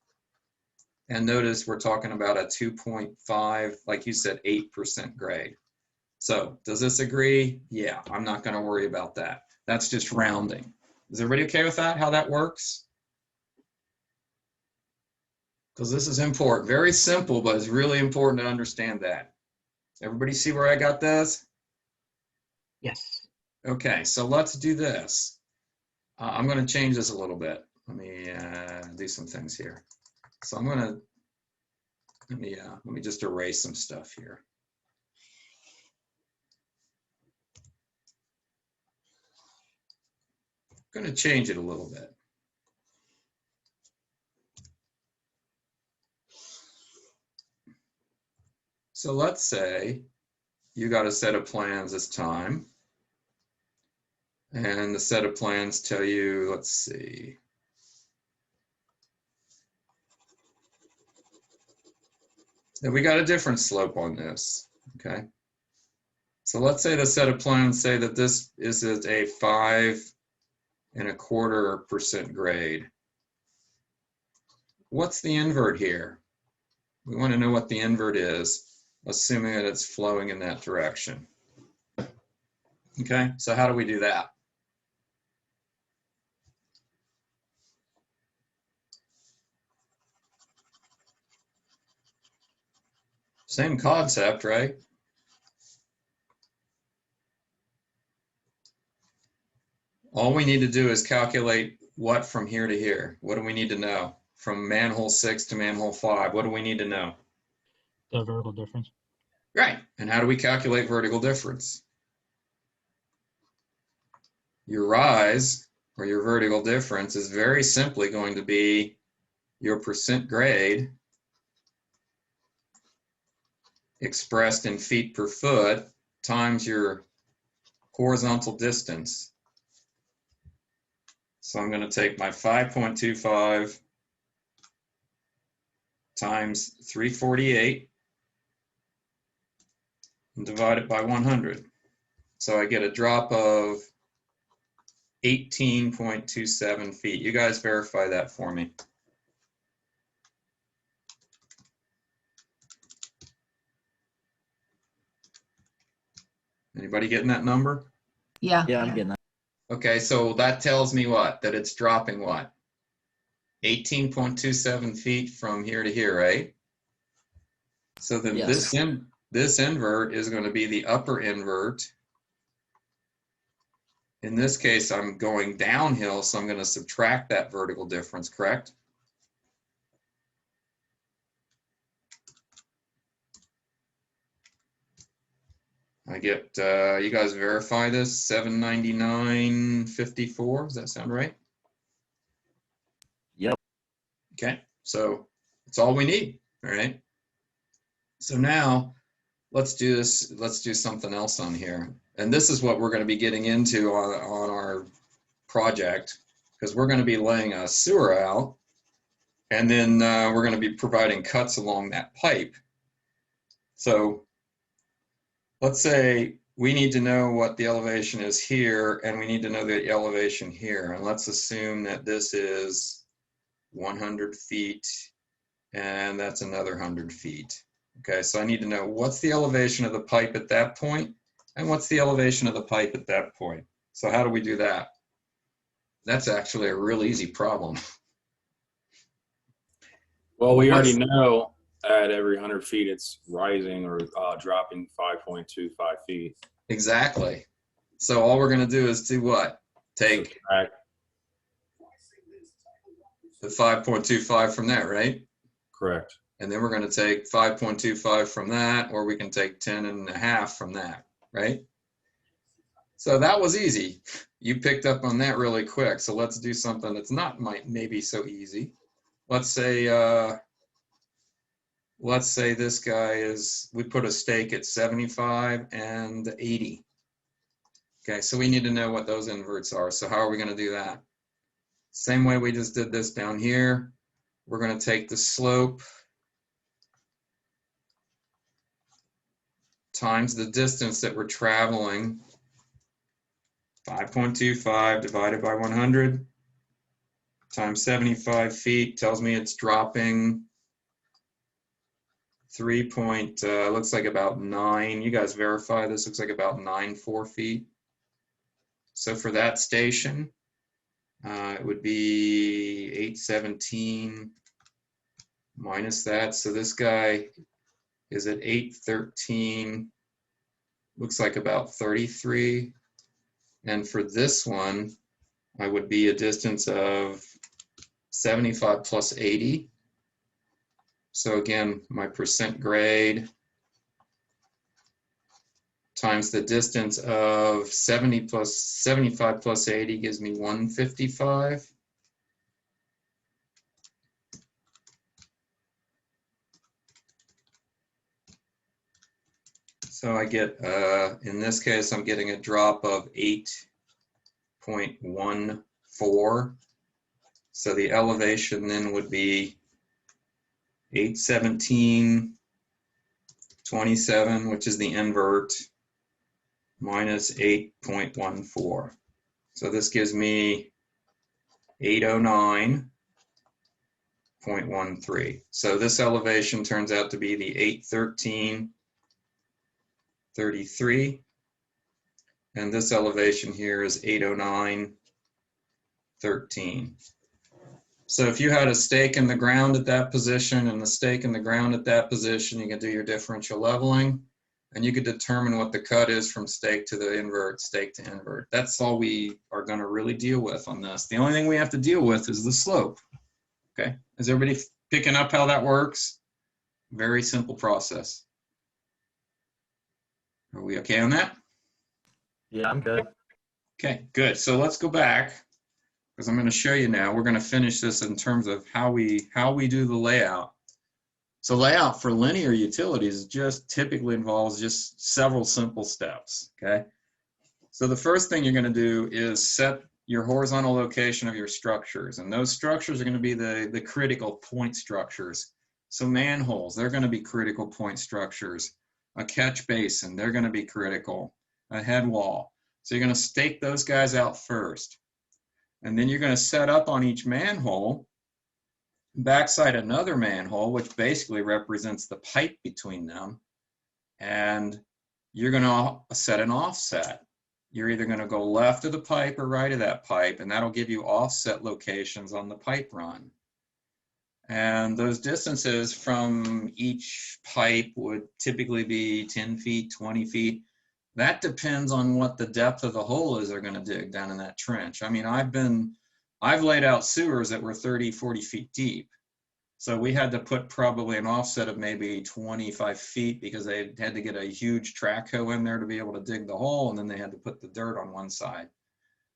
And notice we're talking about a 2.5, like you said, 8% grade. So does this agree? Yeah, I'm not going to worry about that. That's just rounding. Is everybody okay with that, how that works? Because this is important. Very simple, but it's really important to understand that. Everybody see where I got this? Yes. Okay, so let's do this. I'm going to change this a little bit. Let me do some things here. So I'm going to, let me just erase some stuff here. I'm going to change it a little bit. So let's say you got a set of plans this time. And the set of plans tell you, let's see. That we got a different slope on this, okay? So let's say the set of plans say that this is a 5.25% grade. What's the invert here? We want to know what the invert is, assuming that it's flowing in that direction. Okay, so how do we do that? Same concept, right? All we need to do is calculate what from here to here. What do we need to know? From manhole 6 to manhole 5, what do we need to know? The vertical difference. Right, and how do we calculate vertical difference? Your rise, or your vertical difference, is very simply going to be your percent grade expressed in feet per foot times your horizontal distance. So I'm going to take my 5.25 times 348 and divide it by 100. So I get a drop of 18.27 feet. You guys verify that for me. Anybody getting that number? Yeah. Yeah, I'm getting that. Okay, so that tells me what? That it's dropping what? 18.27 feet from here to here, right? So then Yes. this invert is going to be the upper invert. In this case, I'm going downhill, so I'm going to subtract that vertical difference, correct? I get, you guys verify this, 799.54, does that sound right? Yep. Okay, so that's all we need, all right? So now, let's do this, let's do something else on here. And this is what we're going to be getting into on our project, because we're going to be laying a sewer out, and then we're going to be providing cuts along that pipe. So let's say we need to know what the elevation is here, and we need to know the elevation here. And let's assume that this is 100 feet, and that's another 100 feet. Okay, so I need to know what's the elevation of the pipe at that point, and what's the elevation of the pipe at that point. So how do we do that? That's actually a real easy problem. Well, we What's- already know at every 100 feet it's rising or dropping 5.25 feet. Exactly. So all we're going to do is do what? Take Subtract. the 5.25 from that, right? Correct. And then we're going to take 5.25 from that, or we can take 10.5 from that, right? So that was easy. You picked up on that really quick. So let's do something that's not maybe so easy. Let's say this guy is, we put a stake at 75 and 80. Okay, so we need to know what those inverts are. So how are we going to do that? Same way we just did this down here. We're going to take the slope times the distance that we're traveling. 5.25 divided by 100 times 75 feet tells me it's dropping 3 looks like about 9. You guys verify this, looks like about 9.4 feet. So for that station, it would be 817 minus that. So this guy is at 813, looks like about 33. And for this one, I would be a distance of 75 plus 80. So again, my percent grade times the distance of 75 plus 80 gives me 155. So I get, in this case, I'm getting a drop of 8.14. So the elevation then would be 817.27, which is the invert, minus 8.14. So this gives me 809.13. So this elevation turns out to be the 813.33. And this elevation here is 809.13. So if you had a stake in the ground at that position and a stake in the ground at that position, you can do your differential leveling, and you could determine what the cut is from stake to the invert, stake to invert. That's all we are going to really deal with on this. The only thing we have to deal with is the slope. Okay, is everybody picking up how that works? Very simple process. Are we okay on that? Yeah, I'm good. Okay, good. So let's go back, because I'm going to show you now. We're going to finish this in terms of how we do the layout. So layout for linear utilities just typically involves just several simple steps, okay? So the first thing you're going to do is set your horizontal location of your structures, and those structures are going to be the critical point structures. So manholes, they're going to be critical point structures. A catch basin, they're going to be critical. A head wall. So you're going to stake those guys out first. And then you're going to set up on each manhole, backside another manhole, which basically represents the pipe between them. And you're going to set an offset. you're either going to go left of the pipe or right of that pipe, and that'll give you offset locations on the pipe run. And those distances from each pipe would typically be 10 feet, 20 feet. That depends on what the depth of the hole is they're going to dig down in that trench. I mean, I've laid out sewers that were 30, 40 feet deep. So we had to put probably an offset of maybe 25 feet because they had to get a huge track hoe in there to be able to dig the hole, and then they had to put the dirt on one side.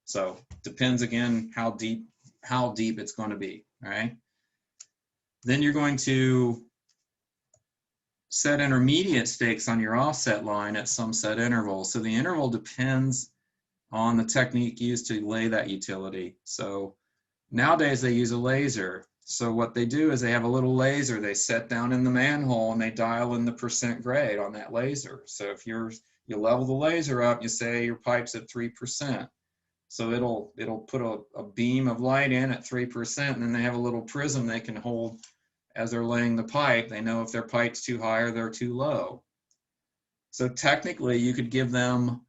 So depends again how deep it's going to be, all right? Then you're going to set intermediate stakes on your offset line at some set interval. So the interval depends on the technique used to lay that utility. So nowadays they use a laser. So what they do is they have a little laser they set down in the manhole and they dial in the percent grade on that laser. So if you level the laser up, you say your pipe's at 3%. So it'll put a beam of light in at 3%, and then they have a little prism they can hold as they're laying the pipe. They know if their pipe's too high or they're too low. So technically you could give them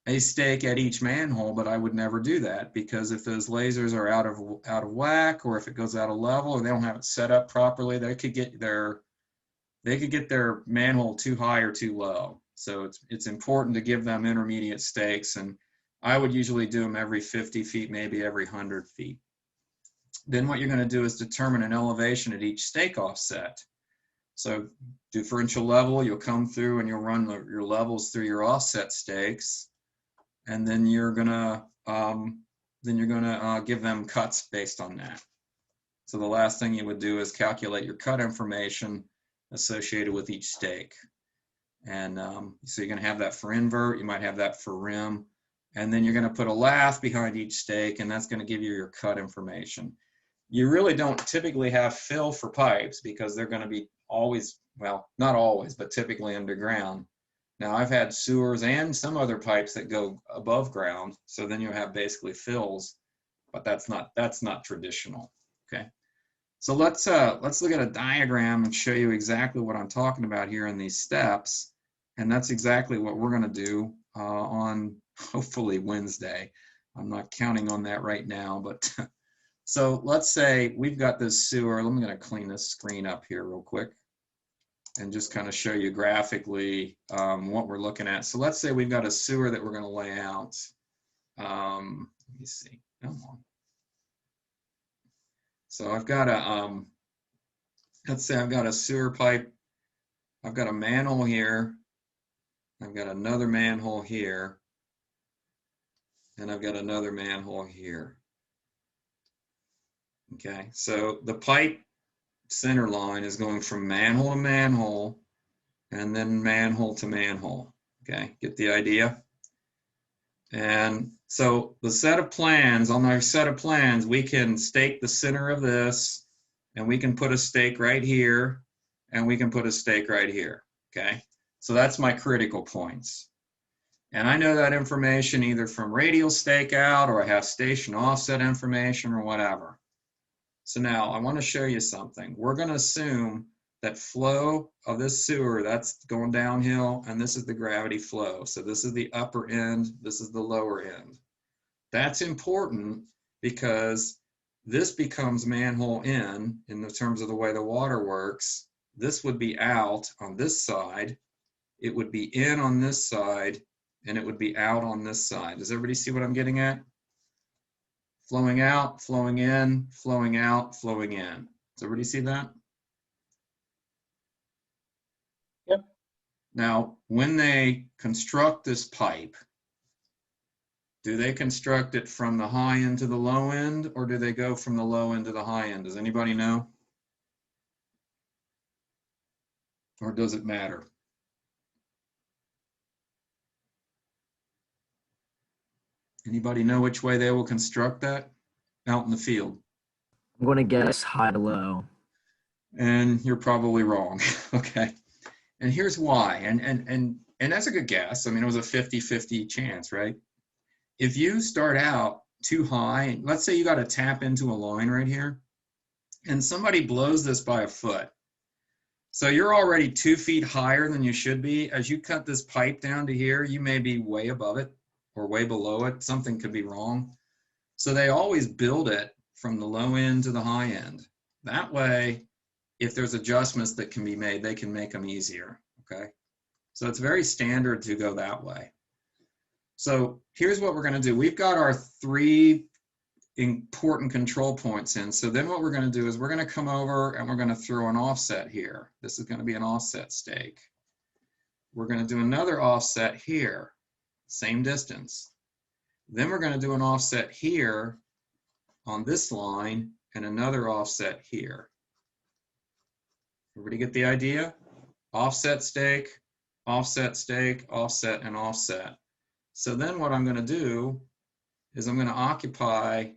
a stake at each manhole, but I would never do that, because if those lasers are out of whack, or if it goes out of level, or they don't have it set up properly, they could get their manhole too high or too low. So it's important to give them intermediate stakes, and I would usually do them every 50 feet, maybe every 100 feet. Then what you're going to do is determine an elevation at each stake offset. So differential level, you'll come through and you'll run your levels through your offset stakes, and then you're gonna give them cuts based on that. So the last thing you would do is calculate your cut information associated with each stake. And so you're gonna have that for invert, you might have that for rim, and then you're gonna put a lath behind each stake, and that's gonna give you your cut information. You really don't typically have fill for pipes because they're gonna be always, well, not always, but typically underground. Now I've had sewers and some other pipes that go above ground, so then you have basically fills, but that's not traditional. Okay, so let's look at a diagram and show you exactly what I'm talking about here in these steps, and that's exactly what we're going to do on hopefully Wednesday. I'm not counting on that right now, but so let's say we've got this sewer. I'm going to clean this screen up here real quick and just kind of show you graphically what we're looking at. So let's say we've got a sewer that we're going to lay out. Let me see. Come on. So I've got a, let's say I've got a sewer pipe. I've got a manhole here. I've got another manhole here. And I've got another manhole here. Okay, so the pipe center line is going from manhole to manhole and then manhole to manhole. Okay, get the idea? And so the set of plans, on our set of plans, we can stake the center of this, and we can put a stake right here, and we can put a stake right here. Okay, so that's my critical points. And I know that information either from radial stakeout, or I have station offset information, or whatever. So now I want to show you something. We're going to assume that flow of this sewer, that's going downhill, and this is the gravity flow. So this is the upper end, this is the lower end. That's important because this becomes manhole in the terms of the way the water works. This would be out on this side, it would be in on this side, and it would be out on this side. Does everybody see what I'm getting at? Flowing out, flowing in, flowing out, flowing in. Does everybody see that? Yep. Now, when they construct this pipe, do they construct it from the high end to the low end, or do they go from the low end to the high end? Does anybody know? Or does it matter? Anybody know which way they will construct that out in the field? I'm going to guess high to low. And you're probably wrong. Okay. And here's why. And that's a good guess. I mean, it was a 50-50 chance, right? If you start out too high, let's say you got to tap into a line right here, and somebody blows this by a foot. So you're already 2 feet higher than you should be. As you cut this pipe down to here, you may be way above it. or way below it, something could be wrong. So they always build it from the low end to the high end. That way, if there's adjustments that can be made, they can make them easier, okay? So it's very standard to go that way. So here's what we're gonna do. We've got our 3 important control points in. So then what we're gonna do is we're gonna come over and we're gonna throw an offset here. This is gonna be an offset stake. We're gonna do another offset here, same distance. Then we're gonna do an offset here on this line and another offset here. Everybody get the idea? Offset stake, offset stake, offset, and offset. So then what I'm gonna do is I'm gonna occupy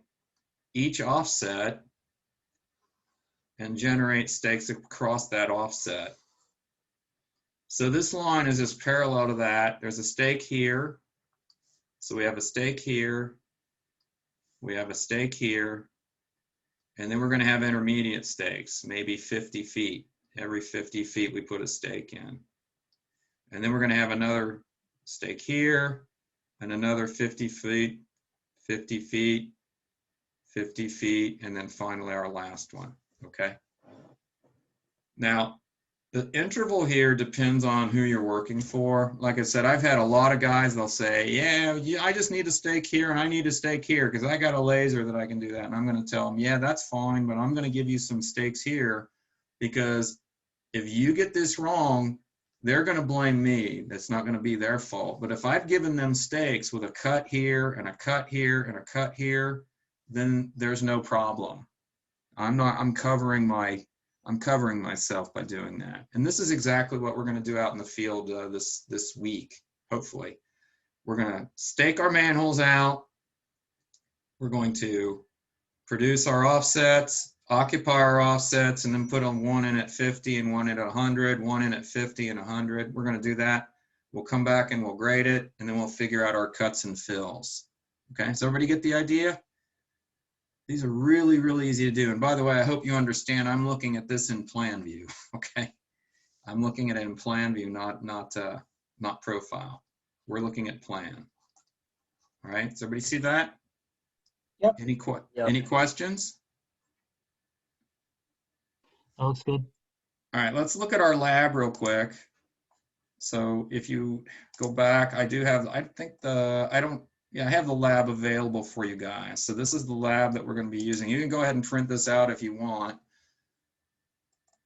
each offset and generate stakes across that offset. So this line is just parallel to that. There's a stake here. So we have a stake here. We have a stake here. And then we're going to have intermediate stakes, maybe 50 feet. Every 50 feet we put a stake in. And then we're going to have another stake here and another 50 feet, 50 feet, 50 feet, and then finally our last one, okay? Now, the interval here depends on who you're working for. Like I said, I've had a lot of guys, they'll say, yeah, I just need a stake here and I need a stake here because I got a laser that I can do that. And I'm going to tell them, yeah, that's fine, but I'm going to give you some stakes here because if you get this wrong, they're going to blame me. That's not going to be their fault. But if I've given them stakes with a cut here and a cut here and a cut here, then there's no problem. I'm covering myself by doing that. And this is exactly what we're going to do out in the field this week, hopefully. We're going to stake our manholes out. We're going to produce our offsets, occupy our offsets, and then put on one in at 50 and one at 100, one in at 50 and 100. We're going to do that. We'll come back and we'll grade it, and then we'll figure out our cuts and fills. Okay, so everybody get the idea? These are really, really easy to do. And by the way, I hope you understand I'm looking at this in plan view, okay? I'm looking at it in plan view, not profile. We're looking at plan. All right, does everybody see that? Yep. Any questions? That looks good. All right, let's look at our lab real quick. So if you go back, I have the lab available for you guys. So this is the lab that we're going to be using. You can go ahead and print this out if you want.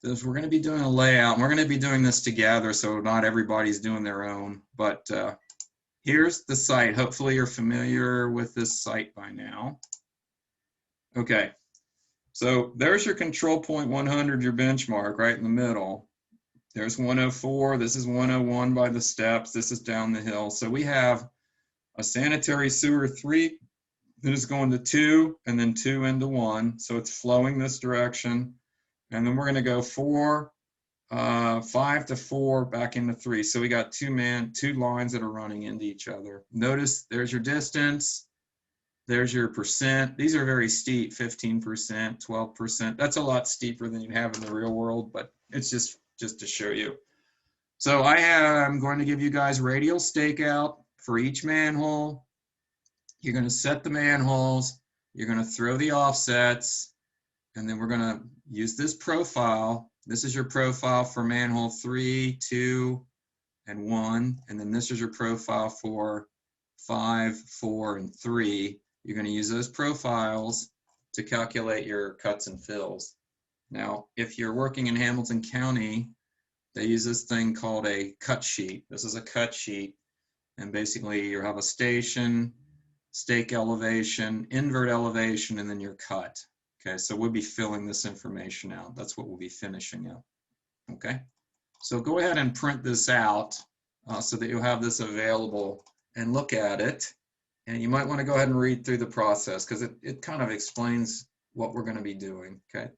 We're going to be doing a layout. We're going to be doing this together, so not everybody's doing their own. But here's the site. Hopefully you're familiar with this site by now. Okay, so there's your control point 100, your benchmark right in the middle. There's 104. This is 101 by the steps. This is down the hill. So we have a sanitary sewer 3 that is going to 2 and then 2 into 1. So it's flowing this direction. And then we're going to go 5 to 4 back into 3. So we got two lines that are running into each other. Notice there's your distance. There's your percent. These are very steep, 15%, 12%. That's a lot steeper than you have in the real world, but it's just to show you. So I am going to give you guys radial stakeout for each manhole. You're going to set the manholes, you're going to throw the offsets, and then we're going to use this profile. This is your profile for manhole 3, 2, and 1. And then this is your profile for 5, 4, and 3. You're going to use those profiles to calculate your cuts and fills. Now, if you're working in Hamilton County, they use this thing called a cut sheet. This is a cut sheet. And basically you have a station, stake elevation, invert elevation, and then your cut. Okay, so we'll be filling this information out. That's what we'll be finishing up. Okay, so go ahead and print this out so that you'll have this available and look at it. And you might want to go ahead and read through the process because it kind of explains what we're going to be doing. Okay,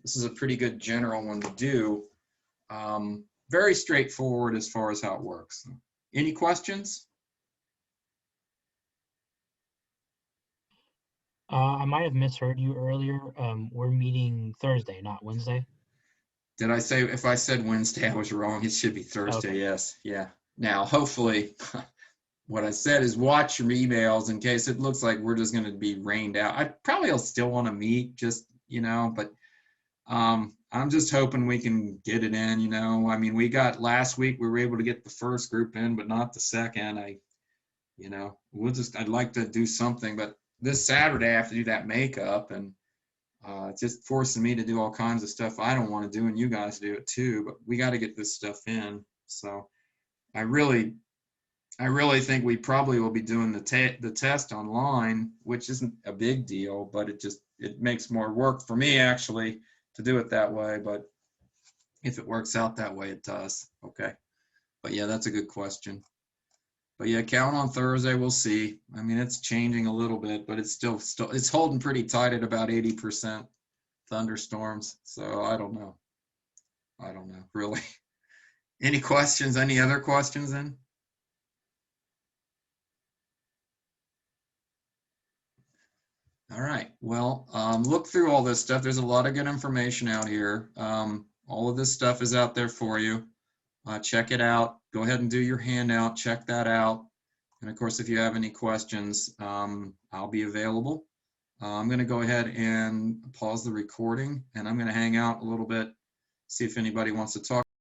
this is a pretty good general one to do. Very straightforward as far as how it works. Any questions? I might have misheard you earlier. We're meeting Thursday, not Wednesday. Did I say, if I said Wednesday, I was wrong. It should be Thursday, Okay. yes, yeah. Now, hopefully, what I said is watch your emails in case it looks like we're just going to be rained out. I probably will still want to meet, just, but I'm just hoping we can get it in, I mean, we got last week, we were able to get the first group in, but not the second. I'd like to do something, but this Saturday I have to do that makeup, and it's just forcing me to do all kinds of stuff I don't want to do, and you guys do it too, but we got to get this stuff in. So I really think we probably will be doing the test online, which isn't a big deal, but it makes more work for me actually to do it that way. But if it works out that way, it does. Okay. But yeah, that's a good question. But yeah, count on Thursday. We'll see. I mean, it's changing a little bit, but it's still it's holding pretty tight at about 80% thunderstorms. So I don't know really. Any questions? Any other questions then? All right. Well, look through all this stuff. There's a lot of good information out here. All of this stuff is out there for you. Check it out. Go ahead and do your handout. Check that out. And of course, if you have any questions, I'll be available. I'm going to go ahead and pause the recording, and I'm going to hang out a little bit, see if anybody wants to talk.